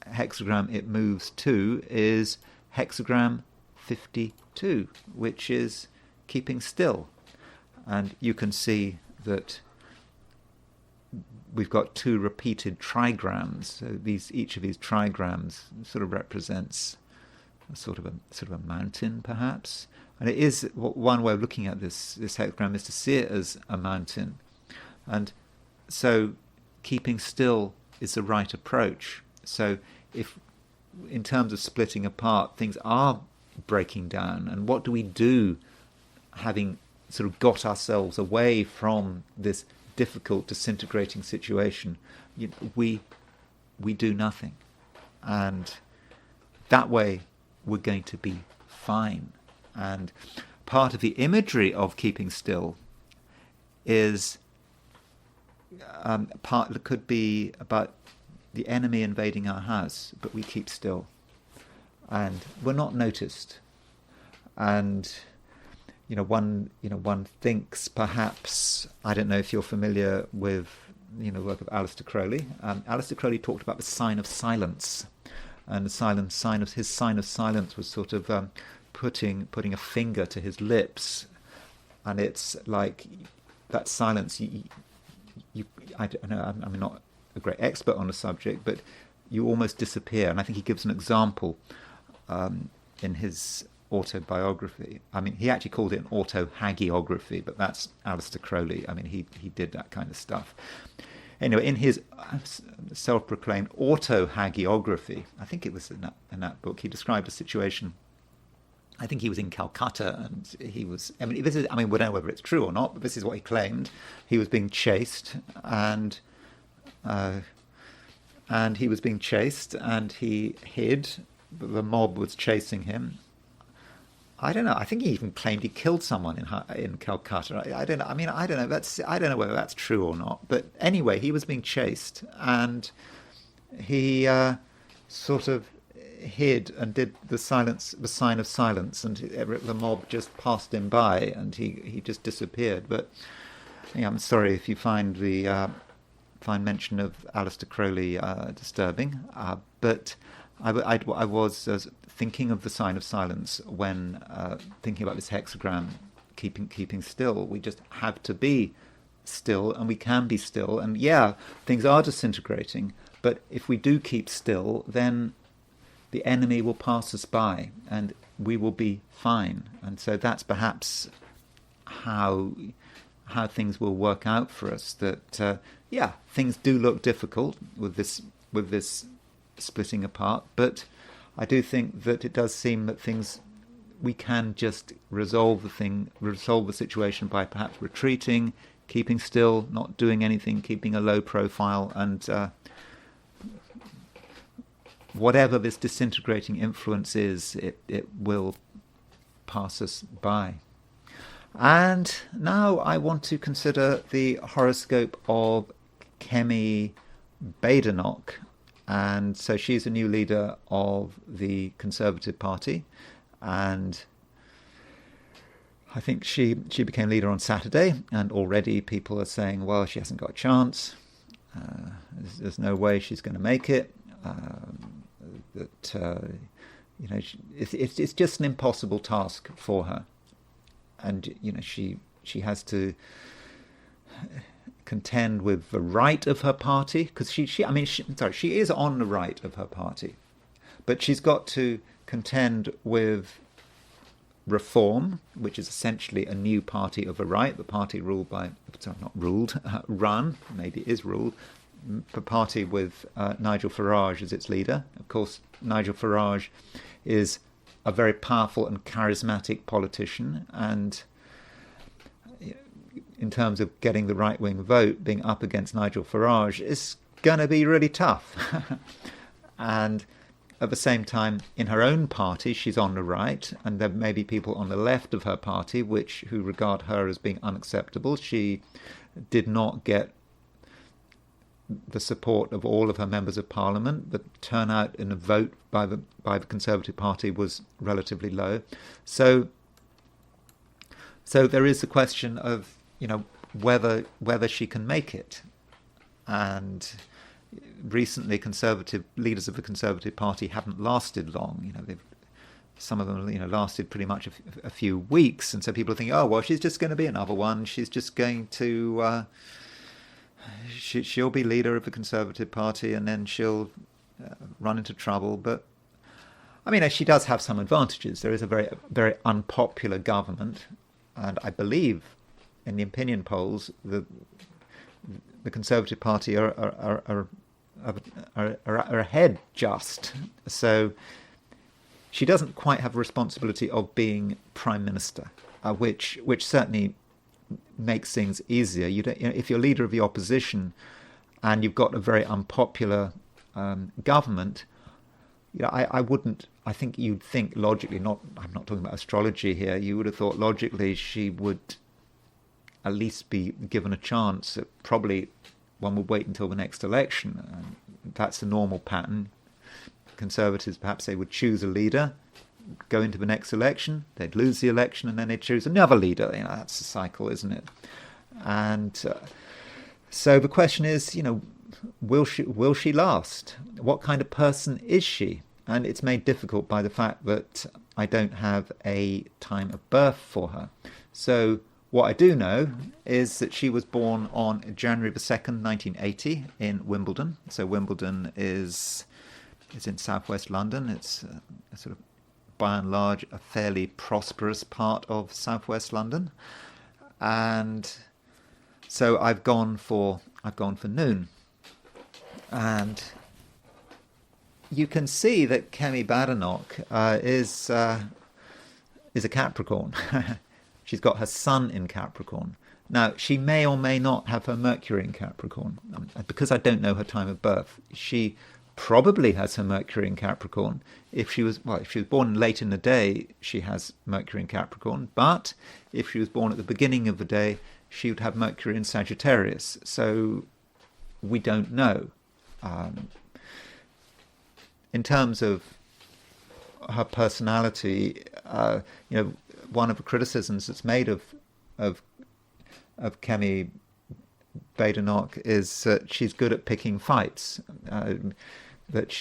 hexagram it moves to is hexagram 52, which is keeping still. And you can see that we've got two repeated trigrams. So each of these trigrams sort of represents sort of a mountain, perhaps. And it is, one way of looking at this hexagram is to see it as a mountain. And so keeping still is the right approach. So if, in terms of splitting apart, things are breaking down, and what do we do having sort of got ourselves away from this difficult, disintegrating situation? We do nothing. And that way we're going to be fine. And part of the imagery of keeping still is part that could be about the enemy invading our house, but we keep still, and we're not noticed. And one thinks perhaps, I don't know if you're familiar with the work of Aleister Crowley. Aleister Crowley talked about the sign of silence, and his sign of silence was sort of putting a finger to his lips, and it's like that silence. I don't know. I'm not a great expert on the subject, but you almost disappear. And I think he gives an example in his autobiography. I mean, he actually called it an auto-hagiography, but that's Aleister Crowley. I mean, he did that kind of stuff. Anyway, in his self-proclaimed auto-hagiography, I think it was in that book, he described a situation. I think he was in Calcutta, and he was. I mean, we don't know whether it's true or not, but this is what he claimed. He was being chased, and he was being chased, and he hid. The mob was chasing him. I don't know. I think he even claimed he killed someone in Calcutta. I don't know. I mean, I don't know. I don't know whether that's true or not. But anyway, he was being chased, and he sort of hid and did the sign of silence, and the mob just passed him by, and he just disappeared. But I'm sorry if you find mention of Aleister Crowley disturbing, but I was thinking of the sign of silence when thinking about this hexagram, keeping still. We just have to be still, and we can be still, and things are disintegrating, but if we do keep still, then the enemy will pass us by and we will be fine. And so that's perhaps how things will work out for us. That things do look difficult with this splitting apart, but I do think that it does seem that we can just resolve the situation by perhaps retreating, keeping still, not doing anything, keeping a low profile, and whatever this disintegrating influence is, it will pass us by. And now I want to consider the horoscope of Kemi Badenoch. And so she's a new leader of the Conservative Party, and I think she became leader on Saturday, and already people are saying, well, she hasn't got a chance. There's no way she's going to make it. It's just an impossible task for her, and she has to contend with the right of her party, because she is on the right of her party, but she's got to contend with Reform, which is essentially a new party of the right, the party run, maybe it is ruled, the party with Nigel Farage as its leader. Of course, Nigel Farage is a very powerful and charismatic politician, and in terms of getting the right-wing vote, being up against Nigel Farage is going to be really tough. And at the same time, in her own party, she's on the right, and there may be people on the left of her party who regard her as being unacceptable. She did not get the support of all of her members of parliament. The turnout in a vote by the Conservative Party was relatively low. So there is the question of whether she can make it. And recently, conservative leaders of the Conservative Party haven't lasted long. Some of them lasted pretty much a few weeks, and so people are thinking, oh well, she's just going to be another one. She's just going to she'll be leader of the Conservative Party, and then she'll run into trouble. But I mean, she does have some advantages. There is a very, very unpopular government, and I believe in the opinion polls, the Conservative Party are ahead just. So she doesn't quite have the responsibility of being Prime Minister, which certainly makes things easier. If you're leader of the opposition and you've got a very unpopular government, I wouldn't I think you'd think logically, I'm not talking about astrology here, you would have thought logically she would at least be given a chance. Probably one would wait until the next election. That's the normal pattern. Conservatives, perhaps they would choose a leader, go into the next election, they'd lose the election, and then they'd choose another leader. That's the cycle, isn't it? And so the question is, will she last? What kind of person is she? And it's made difficult by the fact that I don't have a time of birth for her. So what I do know is that she was born on January the 2nd, 1980 in Wimbledon. So Wimbledon is in southwest London. It's a sort of, by and large, a fairly prosperous part of southwest London. And so I've gone for noon. And you can see that Kemi Badenoch is a Capricorn. She's got her sun in Capricorn. Now, she may or may not have her Mercury in Capricorn. Because I don't know her time of birth, she probably has her Mercury in Capricorn. If she was born late in the day, she has Mercury in Capricorn. But if she was born at the beginning of the day, she would have Mercury in Sagittarius. So we don't know. In terms of her personality, one of the criticisms that's made of Kemi Badenoch is that she's good at picking fights. That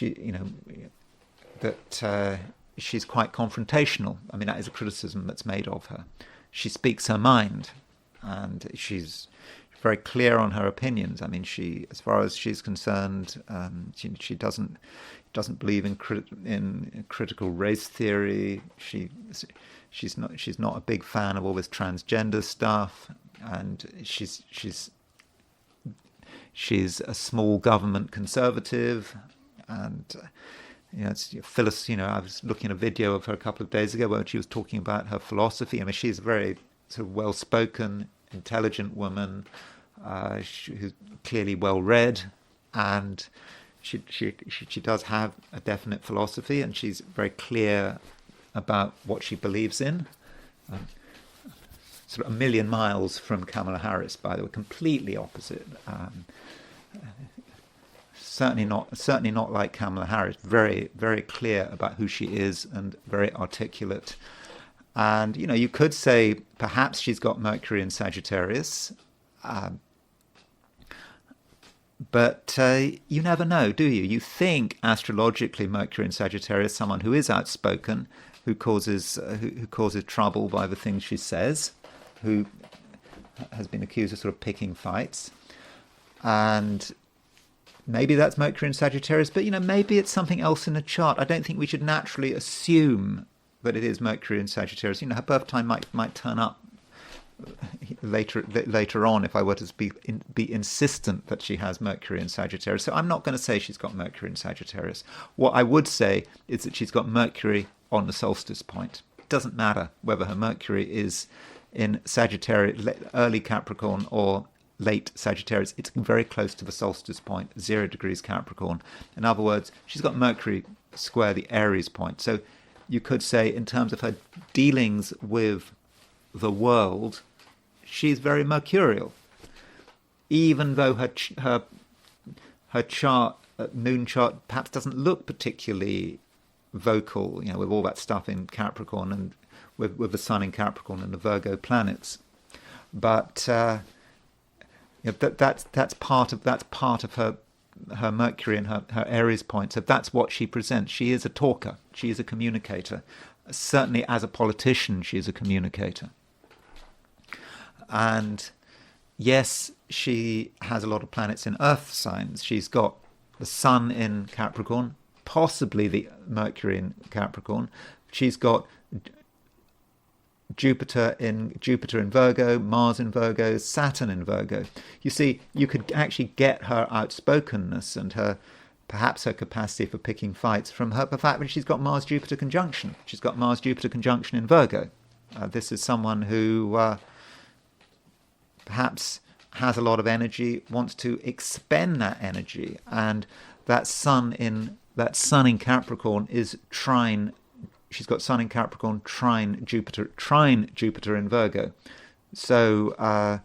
she's quite confrontational. I mean, that is a criticism that's made of her. She speaks her mind, and she's very clear on her opinions. I mean, as far as she's concerned, she doesn't believe in critical race theory. She's not a big fan of all this transgender stuff, and she's a small government conservative, and I was looking at a video of her a couple of days ago where she was talking about her philosophy. I mean, she's a very sort of well-spoken, intelligent woman who's clearly well-read, and she does have a definite philosophy, and she's very clear about what she believes in. Sort of a million miles from Kamala Harris, by the way, completely opposite. Certainly not like Kamala Harris. Very, very clear about who she is and very articulate. And you could say perhaps she's got Mercury in Sagittarius. But you never know, do you? You think astrologically Mercury in Sagittarius, someone who is outspoken, who causes trouble by the things she says, who has been accused of sort of picking fights, and maybe that's Mercury in Sagittarius. But maybe it's something else in the chart. I don't think we should naturally assume that it is Mercury in Sagittarius. Her birth time might turn up later on if I were to be insistent that she has Mercury in Sagittarius. So I'm not going to say she's got Mercury in Sagittarius. What I would say is that she's got Mercury on the solstice point. It doesn't matter whether her Mercury is in Sagittarius, early Capricorn, or late Sagittarius. It's very close to the solstice point, 0 degrees Capricorn. In other words, she's got Mercury square the Aries point. So you could say, in terms of her dealings with the world, she's very mercurial, even though her chart, moon chart, perhaps doesn't look particularly vocal, with all that stuff in Capricorn and with the Sun in Capricorn and the Virgo planets. But that's part of her Mercury and her Aries point. So that's what she presents. She is a talker. She is a communicator. Certainly, as a politician, she is a communicator. And yes, she has a lot of planets in Earth signs. She's got the Sun in Capricorn, possibly the Mercury in Capricorn. She's got Jupiter in Virgo, Mars in Virgo, Saturn in Virgo. You see, you could actually get her outspokenness and perhaps her capacity for picking fights from the fact that she's got Mars-Jupiter conjunction. She's got Mars-Jupiter conjunction in Virgo. This is someone who perhaps has a lot of energy, wants to expend that energy, and that Sun in that Sun in Capricorn is trine. She's got Sun in Capricorn, trine Jupiter in Virgo. So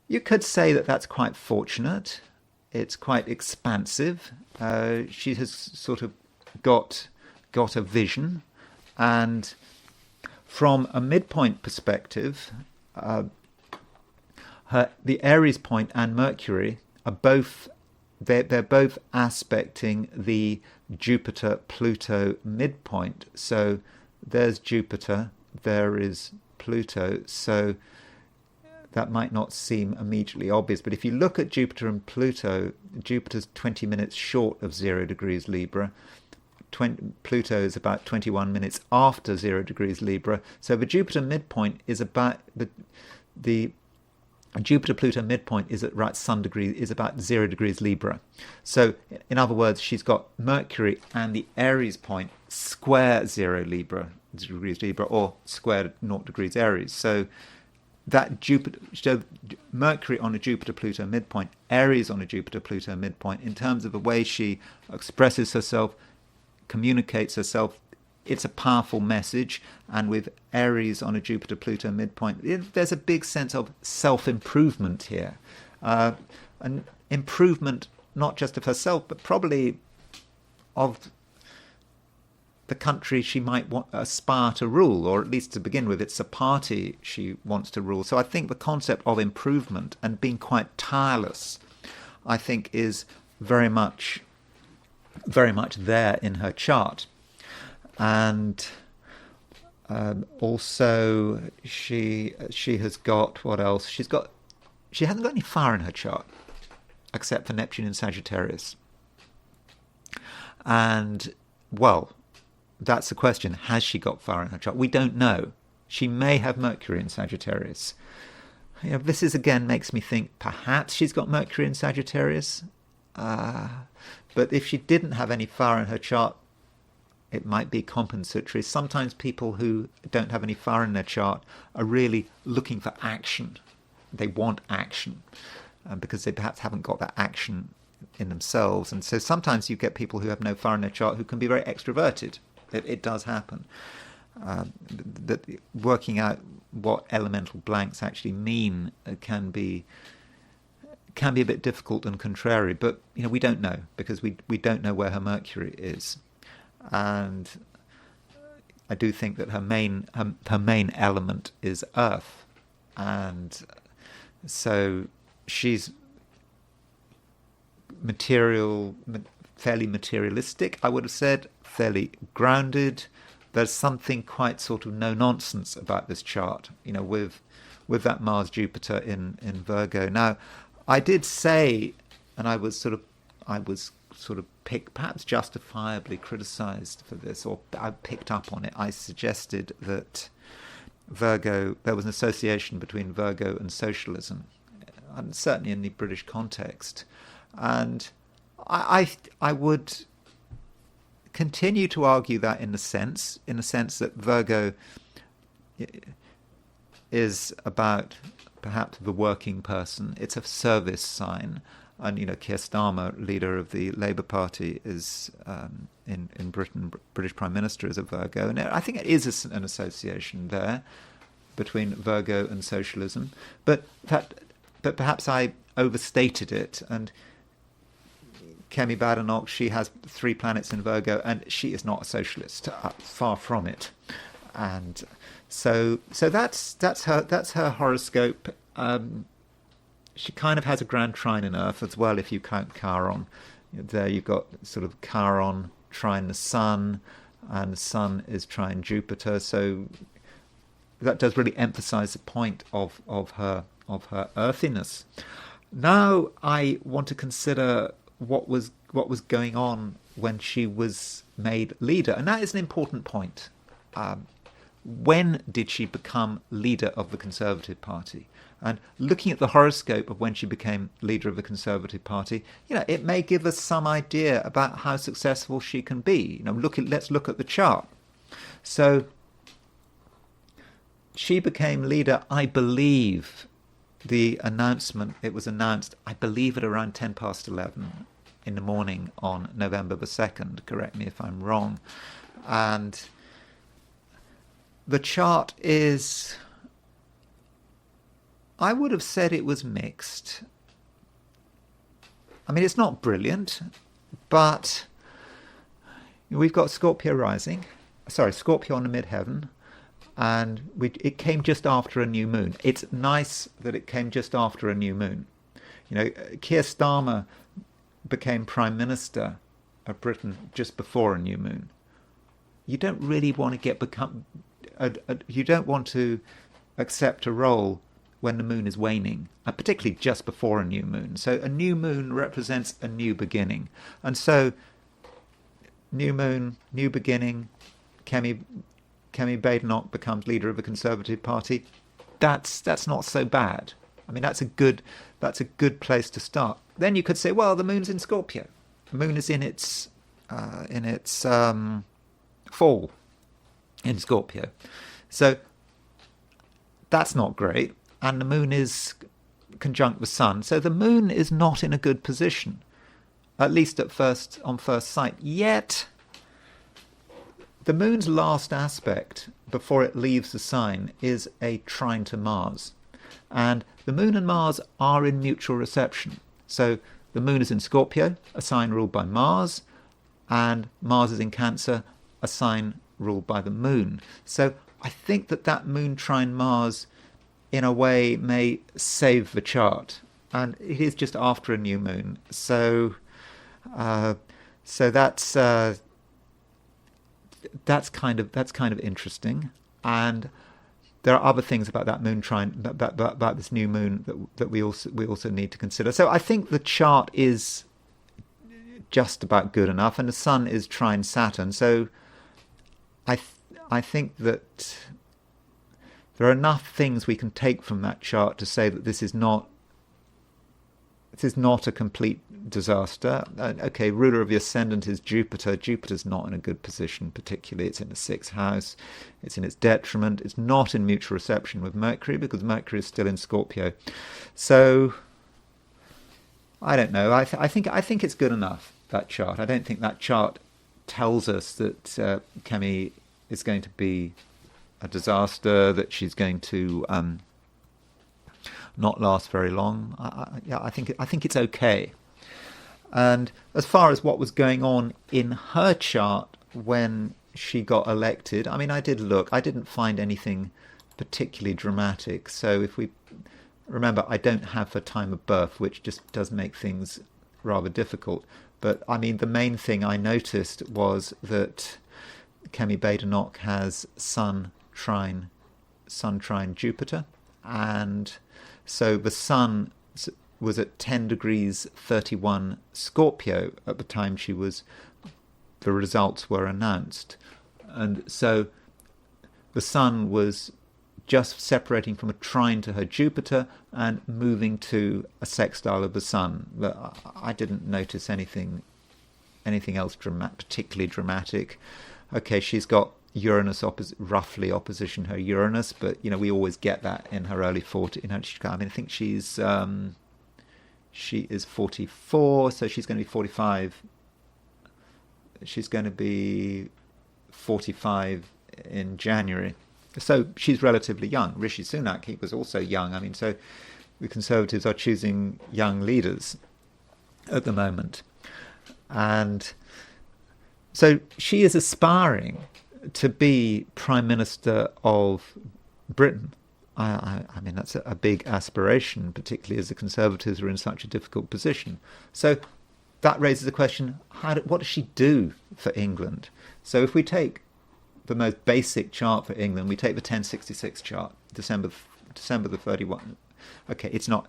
you could say that that's quite fortunate. It's quite expansive. She has sort of got a vision, and from a midpoint perspective, the Aries point and Mercury are both they're both aspecting the Jupiter-Pluto midpoint. So there's Jupiter, there is Pluto. So that might not seem immediately obvious, but if you look at Jupiter and Pluto, Jupiter's 20 minutes short of 0 degrees Libra. Pluto is about 21 minutes after 0 degrees Libra. So the Jupiter midpoint is about the Jupiter-Pluto midpoint is at right Sun degree is about 0 degrees Libra. So in other words, she's got Mercury and the Aries point square 0 degrees Libra, or square 0 degrees Aries. So that Mercury on a Jupiter-Pluto midpoint, Aries on a Jupiter-Pluto midpoint, in terms of the way she expresses herself, communicates herself, it's a powerful message. And with Aries on a Jupiter-Pluto midpoint, there's a big sense of self-improvement here. An improvement not just of herself, but probably of the country she might aspire to rule, or at least to begin with, it's a party she wants to rule. So I think the concept of improvement and being quite tireless, I think, is very much there in her chart. And also she has got, what else? She hasn't got any fire in her chart, except for Neptune in Sagittarius. And, well, that's the question. Has she got fire in her chart? We don't know. She may have Mercury in Sagittarius. This is, again, makes me think perhaps she's got Mercury in Sagittarius. But if she didn't have any fire in her chart, it might be compensatory. Sometimes people who don't have any fire in their chart are really looking for action. They want action because they perhaps haven't got that action in themselves. And so sometimes you get people who have no fire in their chart who can be very extroverted. It does happen. That working out what elemental blanks actually mean can be a bit difficult and contrary. But we don't know, because we don't know where her Mercury is. And I do think that her main element is Earth, and so she's fairly materialistic, I would have said, fairly grounded. There's something quite sort of no nonsense about this chart, with that Mars Jupiter in Virgo. Now, I did say, and I was sort of perhaps justifiably criticized for this, or I picked up on it. I suggested that Virgo, there was an association between Virgo and socialism, and certainly in the British context. And I would continue to argue that in the sense that Virgo is about perhaps the working person. It's a service sign. And Keir Starmer, leader of the Labour Party, is in Britain, British Prime Minister, is a Virgo, and I think it is an association there between Virgo and socialism. But perhaps I overstated it. And Kemi Badenoch, she has 3 planets in Virgo, and she is not a socialist, far from it. And so that's her horoscope. She kind of has a grand trine in Earth as well, if you count Chiron. There you've got sort of Chiron trine the Sun, and the Sun is trine Jupiter. So that does really emphasize the point of her earthiness. Now I want to consider what was going on when she was made leader, and that is an important point. When did she become leader of the Conservative Party? And looking at the horoscope of when she became leader of the Conservative Party, it may give us some idea about how successful she can be. Let's look at the chart. So she became leader, I believe. It was announced, I believe, at around 10 past 11. in the morning on November the 2nd. Correct me if I'm wrong. And the chart is, I would have said it was mixed. I mean, it's not brilliant, but we've got Scorpio rising, Scorpio on the midheaven, and it came just after a new moon. It's nice that it came just after a new moon. You know, Keir Starmer became Prime Minister of Britain just before a new moon. You don't really want to you don't want to accept a role when the moon is waning, particularly just before a new moon. So a new moon represents a new beginning. And so new moon, new beginning, Kemi Badenoch becomes leader of the Conservative Party. That's not so bad. I mean, that's a good place to start. Then you could say, well, the moon's in Scorpio. The moon is in its fall in Scorpio. So that's not great. And the moon is conjunct the sun. So the moon is not in a good position, at least on first sight. Yet, the moon's last aspect before it leaves the sign is a trine to Mars. And the moon and Mars are in mutual reception. So the moon is in Scorpio, a sign ruled by Mars, and Mars is in Cancer, a sign ruled by the moon. So I think that moon trine Mars, in a way, may save the chart. And it is just after a new moon. So that's kind of interesting. And there are other things about that moon trine, about this new moon that we also need to consider. So I think the chart is just about good enough, and the sun is trine Saturn. So I think that there are enough things we can take from that chart to say that this is not a complete disaster. Okay, ruler of the ascendant is Jupiter. Jupiter's not in a good position, particularly. It's in the 6th house. It's in its detriment. It's not in mutual reception with Mercury because Mercury is still in Scorpio. So I don't know. I think it's good enough, that chart. I don't think that chart tells us that Kemi is going to be a disaster, that she's going to not last very long. I think it's okay. And as far as what was going on in her chart when she got elected, I mean, I did look. I didn't find anything particularly dramatic. So if we remember, I don't have her time of birth, which just does make things rather difficult. But I mean, the main thing I noticed was that Kemi Badenoch has Sun trine Jupiter, and so the Sun was at 10 degrees 31 Scorpio at the time the results were announced. And so the Sun was just separating from a trine to her Jupiter and moving to a sextile of the Sun. But I didn't notice anything else particularly dramatic. Okay, she's got Uranus roughly opposition her Uranus, but you know, we always get that in her early 40s. I mean, I think she is 44, so she's going to be 45. She's going to be 45 in January. So she's relatively young. Rishi Sunak, he was also young. I mean, so the Conservatives are choosing young leaders at the moment. And so she is aspiring to be Prime Minister of Britain. I mean, that's a big aspiration, particularly as the Conservatives are in such a difficult position. So that raises the question, what does she do for England? So if we take the most basic chart for England, we take the 1066 chart, December the 31. Okay, it's not...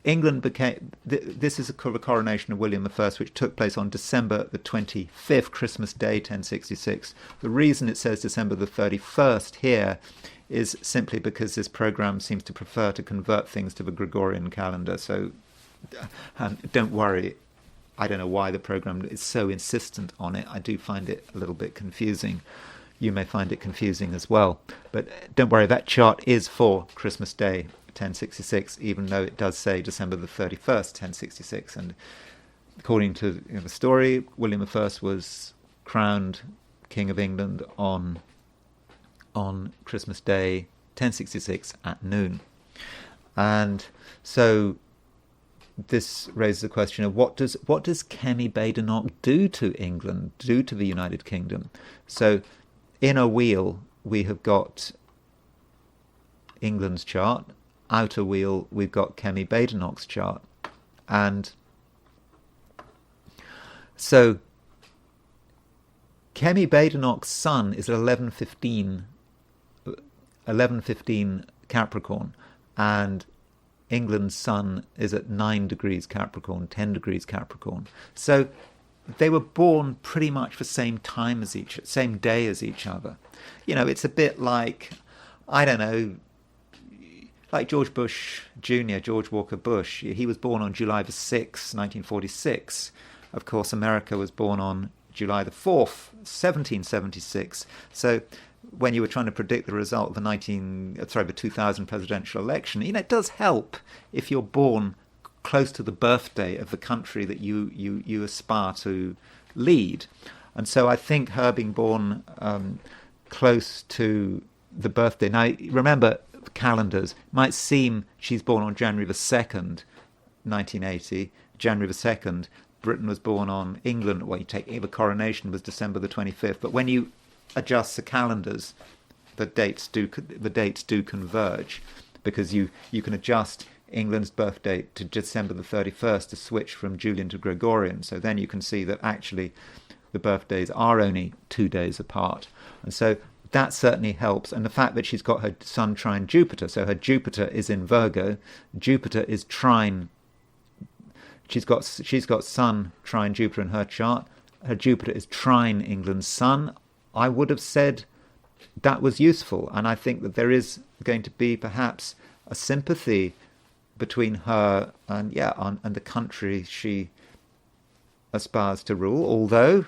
England became... This is the coronation of William I, which took place on December the 25th, Christmas Day, 1066. The reason it says December the 31st here is simply because this programme seems to prefer to convert things to the Gregorian calendar. So don't worry, I don't know why the programme is so insistent on it. I do find it a little bit confusing. You may find it confusing as well. But don't worry, that chart is for Christmas Day, 1066, even though it does say December the 31st, 1066. And according to the story, William I was crowned King of England on Christmas Day, 1066 at noon. And so this raises the question of what does Kemi Badenoch do to England, do to the United Kingdom? So in a wheel we have got England's chart, outer wheel we've got Kemi Badenoch's chart, and so Kemi Badenoch's sun is at 11:15 Capricorn, and England's sun is at 9 degrees Capricorn, 10 degrees Capricorn. So they were born pretty much the same day as each other. It's a bit like, I don't know, like George Bush Jr., George Walker Bush. He was born on July the 6th, 1946. Of course, America was born on July the 4th, 1776. So when you were trying to predict the result of the 2000 presidential election, it does help if you're born close to the birthday of the country that you aspire to lead. And so I think her being born close to the birthday. Now, remember, calendars might seem she's born on January the 2nd, 1980, January the 2nd. Britain was born on England. Well, you take the coronation was December the 25th. But when you adjust the calendars, the dates do converge, because you can adjust England's birth date to December the 31st to switch from Julian to Gregorian. So then you can see that actually the birthdays are only 2 days apart. And so that certainly helps. And the fact that she's got her sun trine Jupiter, so her Jupiter is in Virgo, Jupiter is trine. She's got sun trine Jupiter in her chart. Her Jupiter is trine England's sun. I would have said that was useful, and I think that there is going to be perhaps a sympathy between her and the country she aspires to rule. Although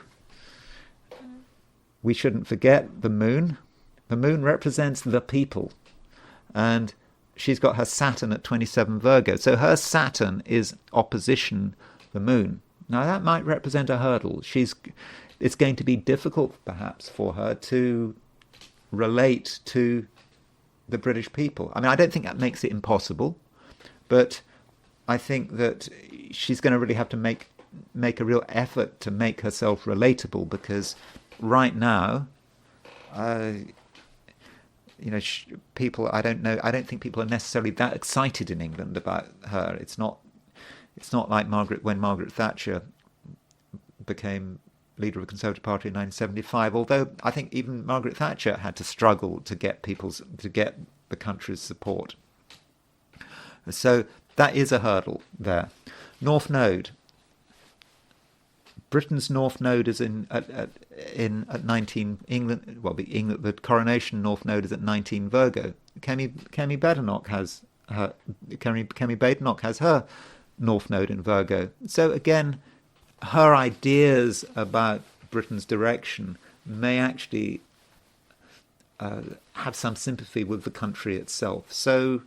we shouldn't forget the moon. The moon represents the people, and she's got her Saturn at 27 Virgo. So her Saturn is opposition the moon. Now that might represent a hurdle. It's going to be difficult perhaps for her to relate to the British people. I mean, I don't think that makes it impossible, but I think that she's going to really have to make a real effort to make herself relatable, because right now, people, I don't think people are necessarily that excited in England about her. It's not like when Margaret Thatcher became leader of the Conservative Party in 1975, although I think even Margaret Thatcher had to struggle to get the country's support. So that is a hurdle there. North Node. Britain's North Node is at 19 England. Well, the coronation North Node is at 19 Virgo. Kemi Badenoch has her North Node in Virgo. So again, her ideas about Britain's direction may actually have some sympathy with the country itself. So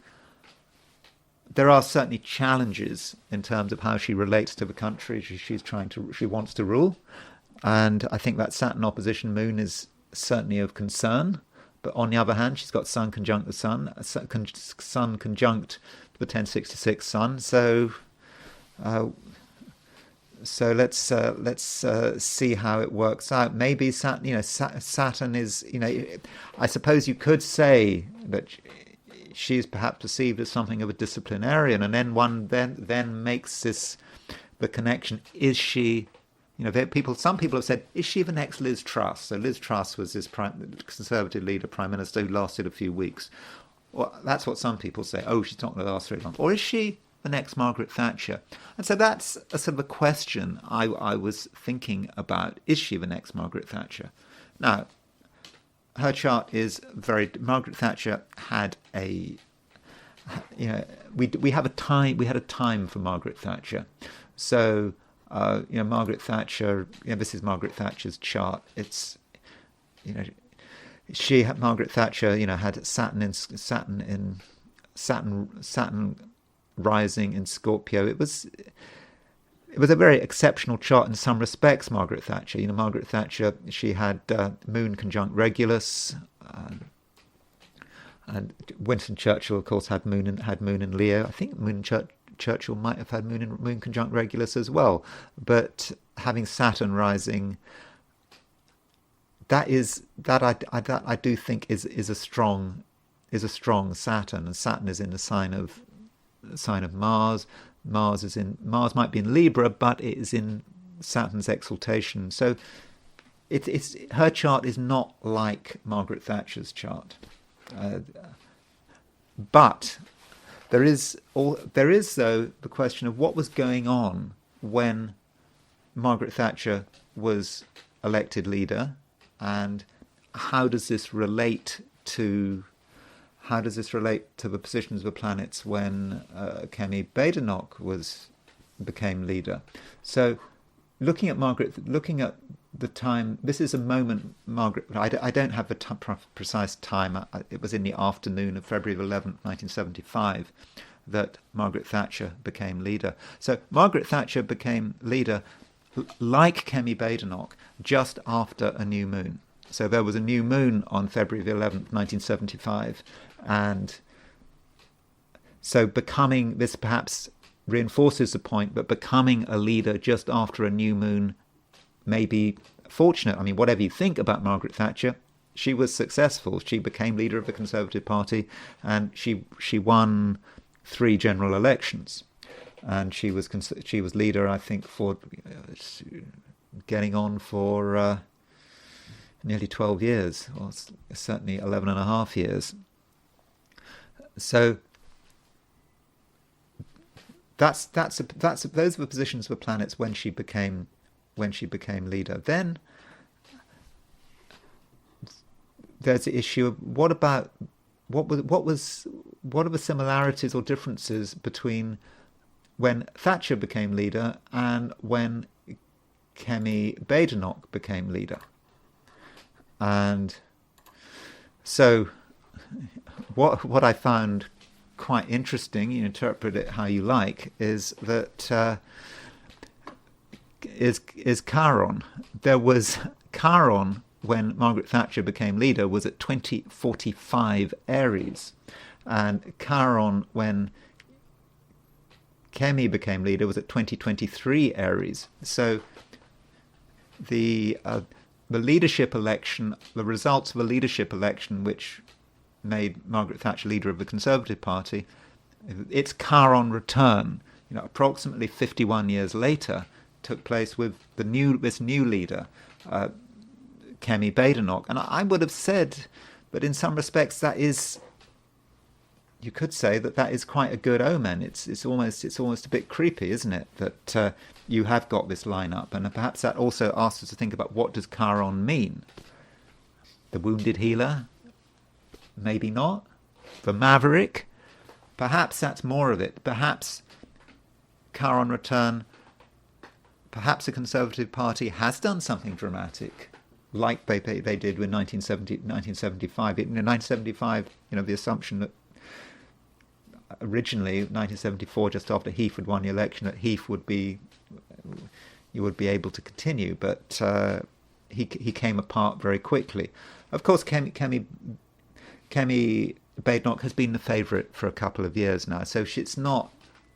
there are certainly challenges in terms of how she relates to the country she wants to rule, and I think that Saturn opposition moon is certainly of concern. But on the other hand, she's got Sun conjunct the Sun, Sun conjunct the 1066 Sun. So let's see how it works out. Maybe Saturn is, I suppose you could say that she's perhaps perceived as something of a disciplinarian, and then one then makes the connection. Is she, some people have said, is she the next Liz Truss? So Liz Truss was this Conservative leader, Prime Minister, who lasted a few weeks. Well, that's what some people say. Oh, she's not going to last very long. Or is she the next Margaret Thatcher? And so that's a sort of a question I was thinking about. Is she the next Margaret Thatcher? Now, her chart is Margaret Thatcher had we had a time for Margaret Thatcher. So Margaret Thatcher, this is Margaret Thatcher's chart. It's Margaret Thatcher had Saturn rising in Scorpio. It was it was a very exceptional chart in some respects, Margaret Thatcher. Margaret Thatcher, she had Moon conjunct Regulus, and Winston Churchill, of course, had Moon in Leo. I think Churchill might have had Moon conjunct Regulus as well. But having Saturn rising, I do think is a strong Saturn, and Saturn is in the sign of Mars. Mars might be in Libra, but it is in Saturn's exaltation. So it's her chart is not like Margaret Thatcher's chart. But there is though the question of what was going on when Margaret Thatcher was elected leader, and how does this relate to the positions of the planets when Kemi Badenoch became leader? So looking at the time, this is a moment, Margaret, I don't have the precise time, it was in the afternoon of February 11th, 1975, that Margaret Thatcher became leader. So Margaret Thatcher became leader, like Kemi Badenoch, just after a new moon. So there was a new moon on February the 11th, 1975, and so becoming, this perhaps reinforces the point, but becoming a leader just after a new moon may be fortunate. I mean, whatever you think about Margaret Thatcher, she was successful. She became leader of the Conservative Party, and she won 3 general elections, and she was leader, I think, for getting on for nearly 12 years, or certainly 11 and a half years. So those are the positions of the planets when she became leader. Then there's the issue of what are the similarities or differences between when Thatcher became leader and when Kemi Badenoch became leader. And so what I found quite interesting, you interpret it how you like, is that is Chiron. There was Chiron when Margaret Thatcher became leader was at 2045 Aries, and Chiron when Kemi became leader was at 2023 Aries. So the leadership election, the results of a leadership election which made Margaret Thatcher leader of the Conservative Party, its Chiron return, approximately 51 years later, took place with this new leader, Kemi Badenoch. And I would have said, but in some respects you could say that is quite a good omen. It's almost a bit creepy, isn't it, that you have got this lineup, and perhaps that also asks us to think about what does Chiron mean. The wounded healer? Maybe not. The maverick? Perhaps that's more of it. Perhaps Chiron return. Perhaps the Conservative Party has done something dramatic, like they did with 1975. In 1975, the assumption that originally 1974, just after Heath had won the election, that Heath would be able to continue, but he came apart very quickly. Of course, Kemi Badenoch has been the favourite for a couple of years now, so it's not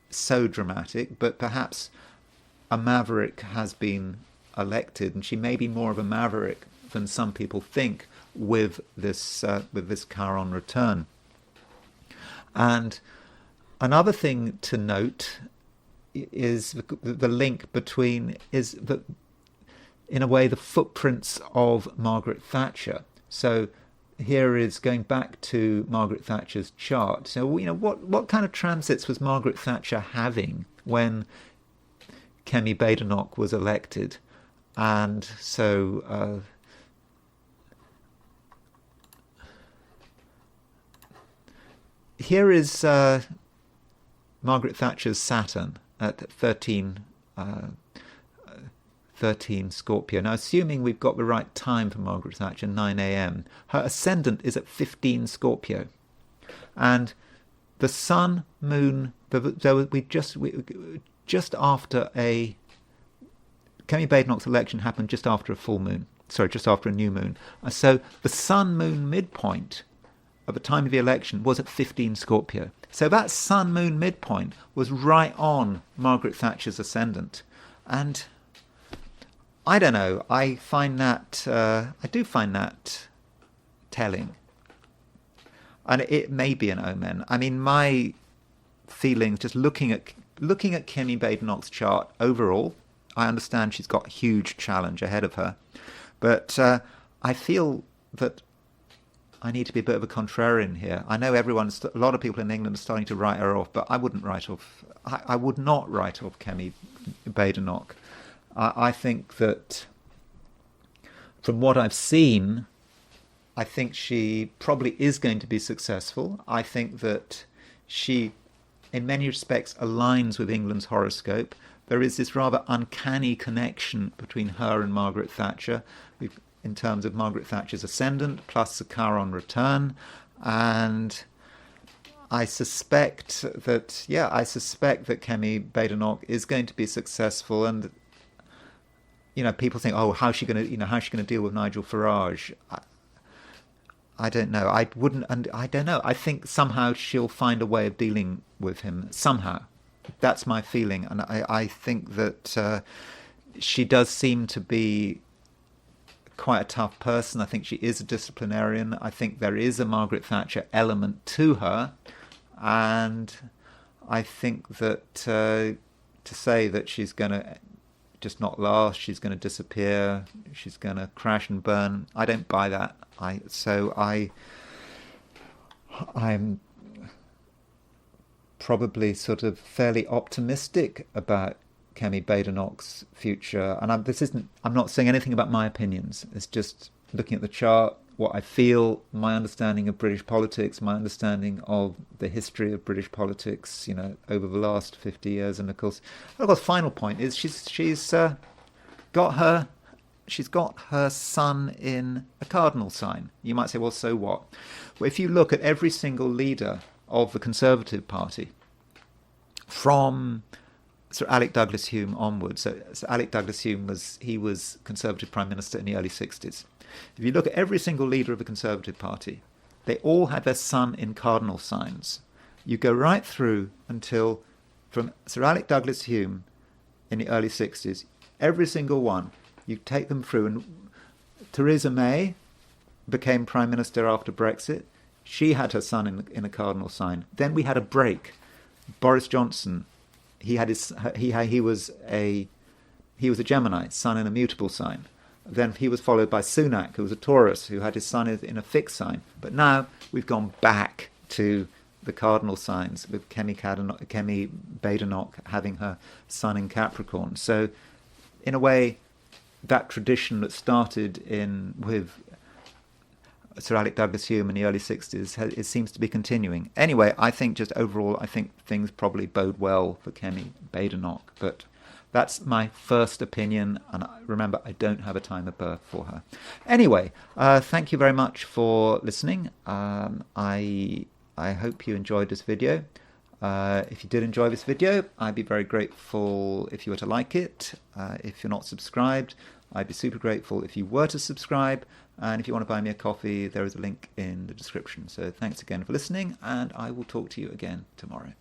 so dramatic, but perhaps a maverick has been elected, and she may be more of a maverick than some people think with this Chiron return. And another thing to note is the link between, in a way, the footprints of Margaret Thatcher. So here is going back to Margaret Thatcher's chart. So, what kind of transits was Margaret Thatcher having when Kemi Badenoch was elected? And so here is Margaret Thatcher's Saturn at 13 Scorpio. Now, assuming we've got the right time for Margaret Thatcher, 9 a.m., her ascendant is at 15 Scorpio. And the Sun, Moon, just after a Kemi Badenoch's election happened just after a full moon. Sorry, just after a new moon. So the sun-moon midpoint at the time of the election was at 15 Scorpio. So that sun-moon midpoint was right on Margaret Thatcher's ascendant. And I don't know, I do find that telling. And it may be an omen. I mean, my feelings, just looking at Kemi Badenoch's chart overall, I understand she's got a huge challenge ahead of her. But I feel that I need to be a bit of a contrarian here. I know a lot of people in England are starting to write her off, but I wouldn't write off. I would not write off Kemi Badenoch. I think that from what I've seen, I think she probably is going to be successful. I think that she, in many respects, aligns with England's horoscope. There is this rather uncanny connection between her and Margaret Thatcher, in terms of Margaret Thatcher's ascendant plus the Chiron return. And I suspect that Kemi Badenoch is going to be successful. And people think, oh, how's she going to deal with Nigel Farage? I don't know. I don't know. I think somehow she'll find a way of dealing with him somehow. That's my feeling, and I think that she does seem to be quite a tough person. I think she is a disciplinarian. I think there is a Margaret Thatcher element to her, and I think that to say that she's going to just not last, she's going to disappear, she's going to crash and burn, I don't buy that. I'm probably sort of fairly optimistic about Kemi Badenoch's future, and I'm not saying anything about my opinions. It's just looking at the chart, what I feel, my understanding of British politics, my understanding of the history of British politics, over the last 50 years, and of course, final point is she's got her sun in a cardinal sign. You might say, well, so what? Well, if you look at every single leader of the Conservative Party, from Sir Alec Douglas Hume onwards. So Sir Alec Douglas Hume was Conservative Prime Minister in the early 60s. If you look at every single leader of the Conservative Party, they all had their sun in cardinal signs. You go right through until, from Sir Alec Douglas Hume in the early 60s, every single one, you take them through, and Theresa May became Prime Minister after Brexit. She had her sun in a cardinal sign. Then we had a break. Boris Johnson, he was a Gemini, sun in a mutable sign. Then he was followed by Sunak, who was a Taurus, who had his sun in a fixed sign. But now we've gone back to the cardinal signs, with Kemi Badenoch having her sun in Capricorn. So, in a way, that tradition that started with Sir Alec Douglas Hume in the early 60s, it seems to be continuing. Anyway, I think just overall, I think things probably bode well for Kemi Badenoch. But that's my first opinion, and remember, I don't have a time of birth for her. Anyway, thank you very much for listening. I hope you enjoyed this video. If you did enjoy this video, I'd be very grateful if you were to like it. If you're not subscribed, I'd be super grateful if you were to subscribe. And if you want to buy me a coffee, there is a link in the description. So thanks again for listening, and I will talk to you again tomorrow.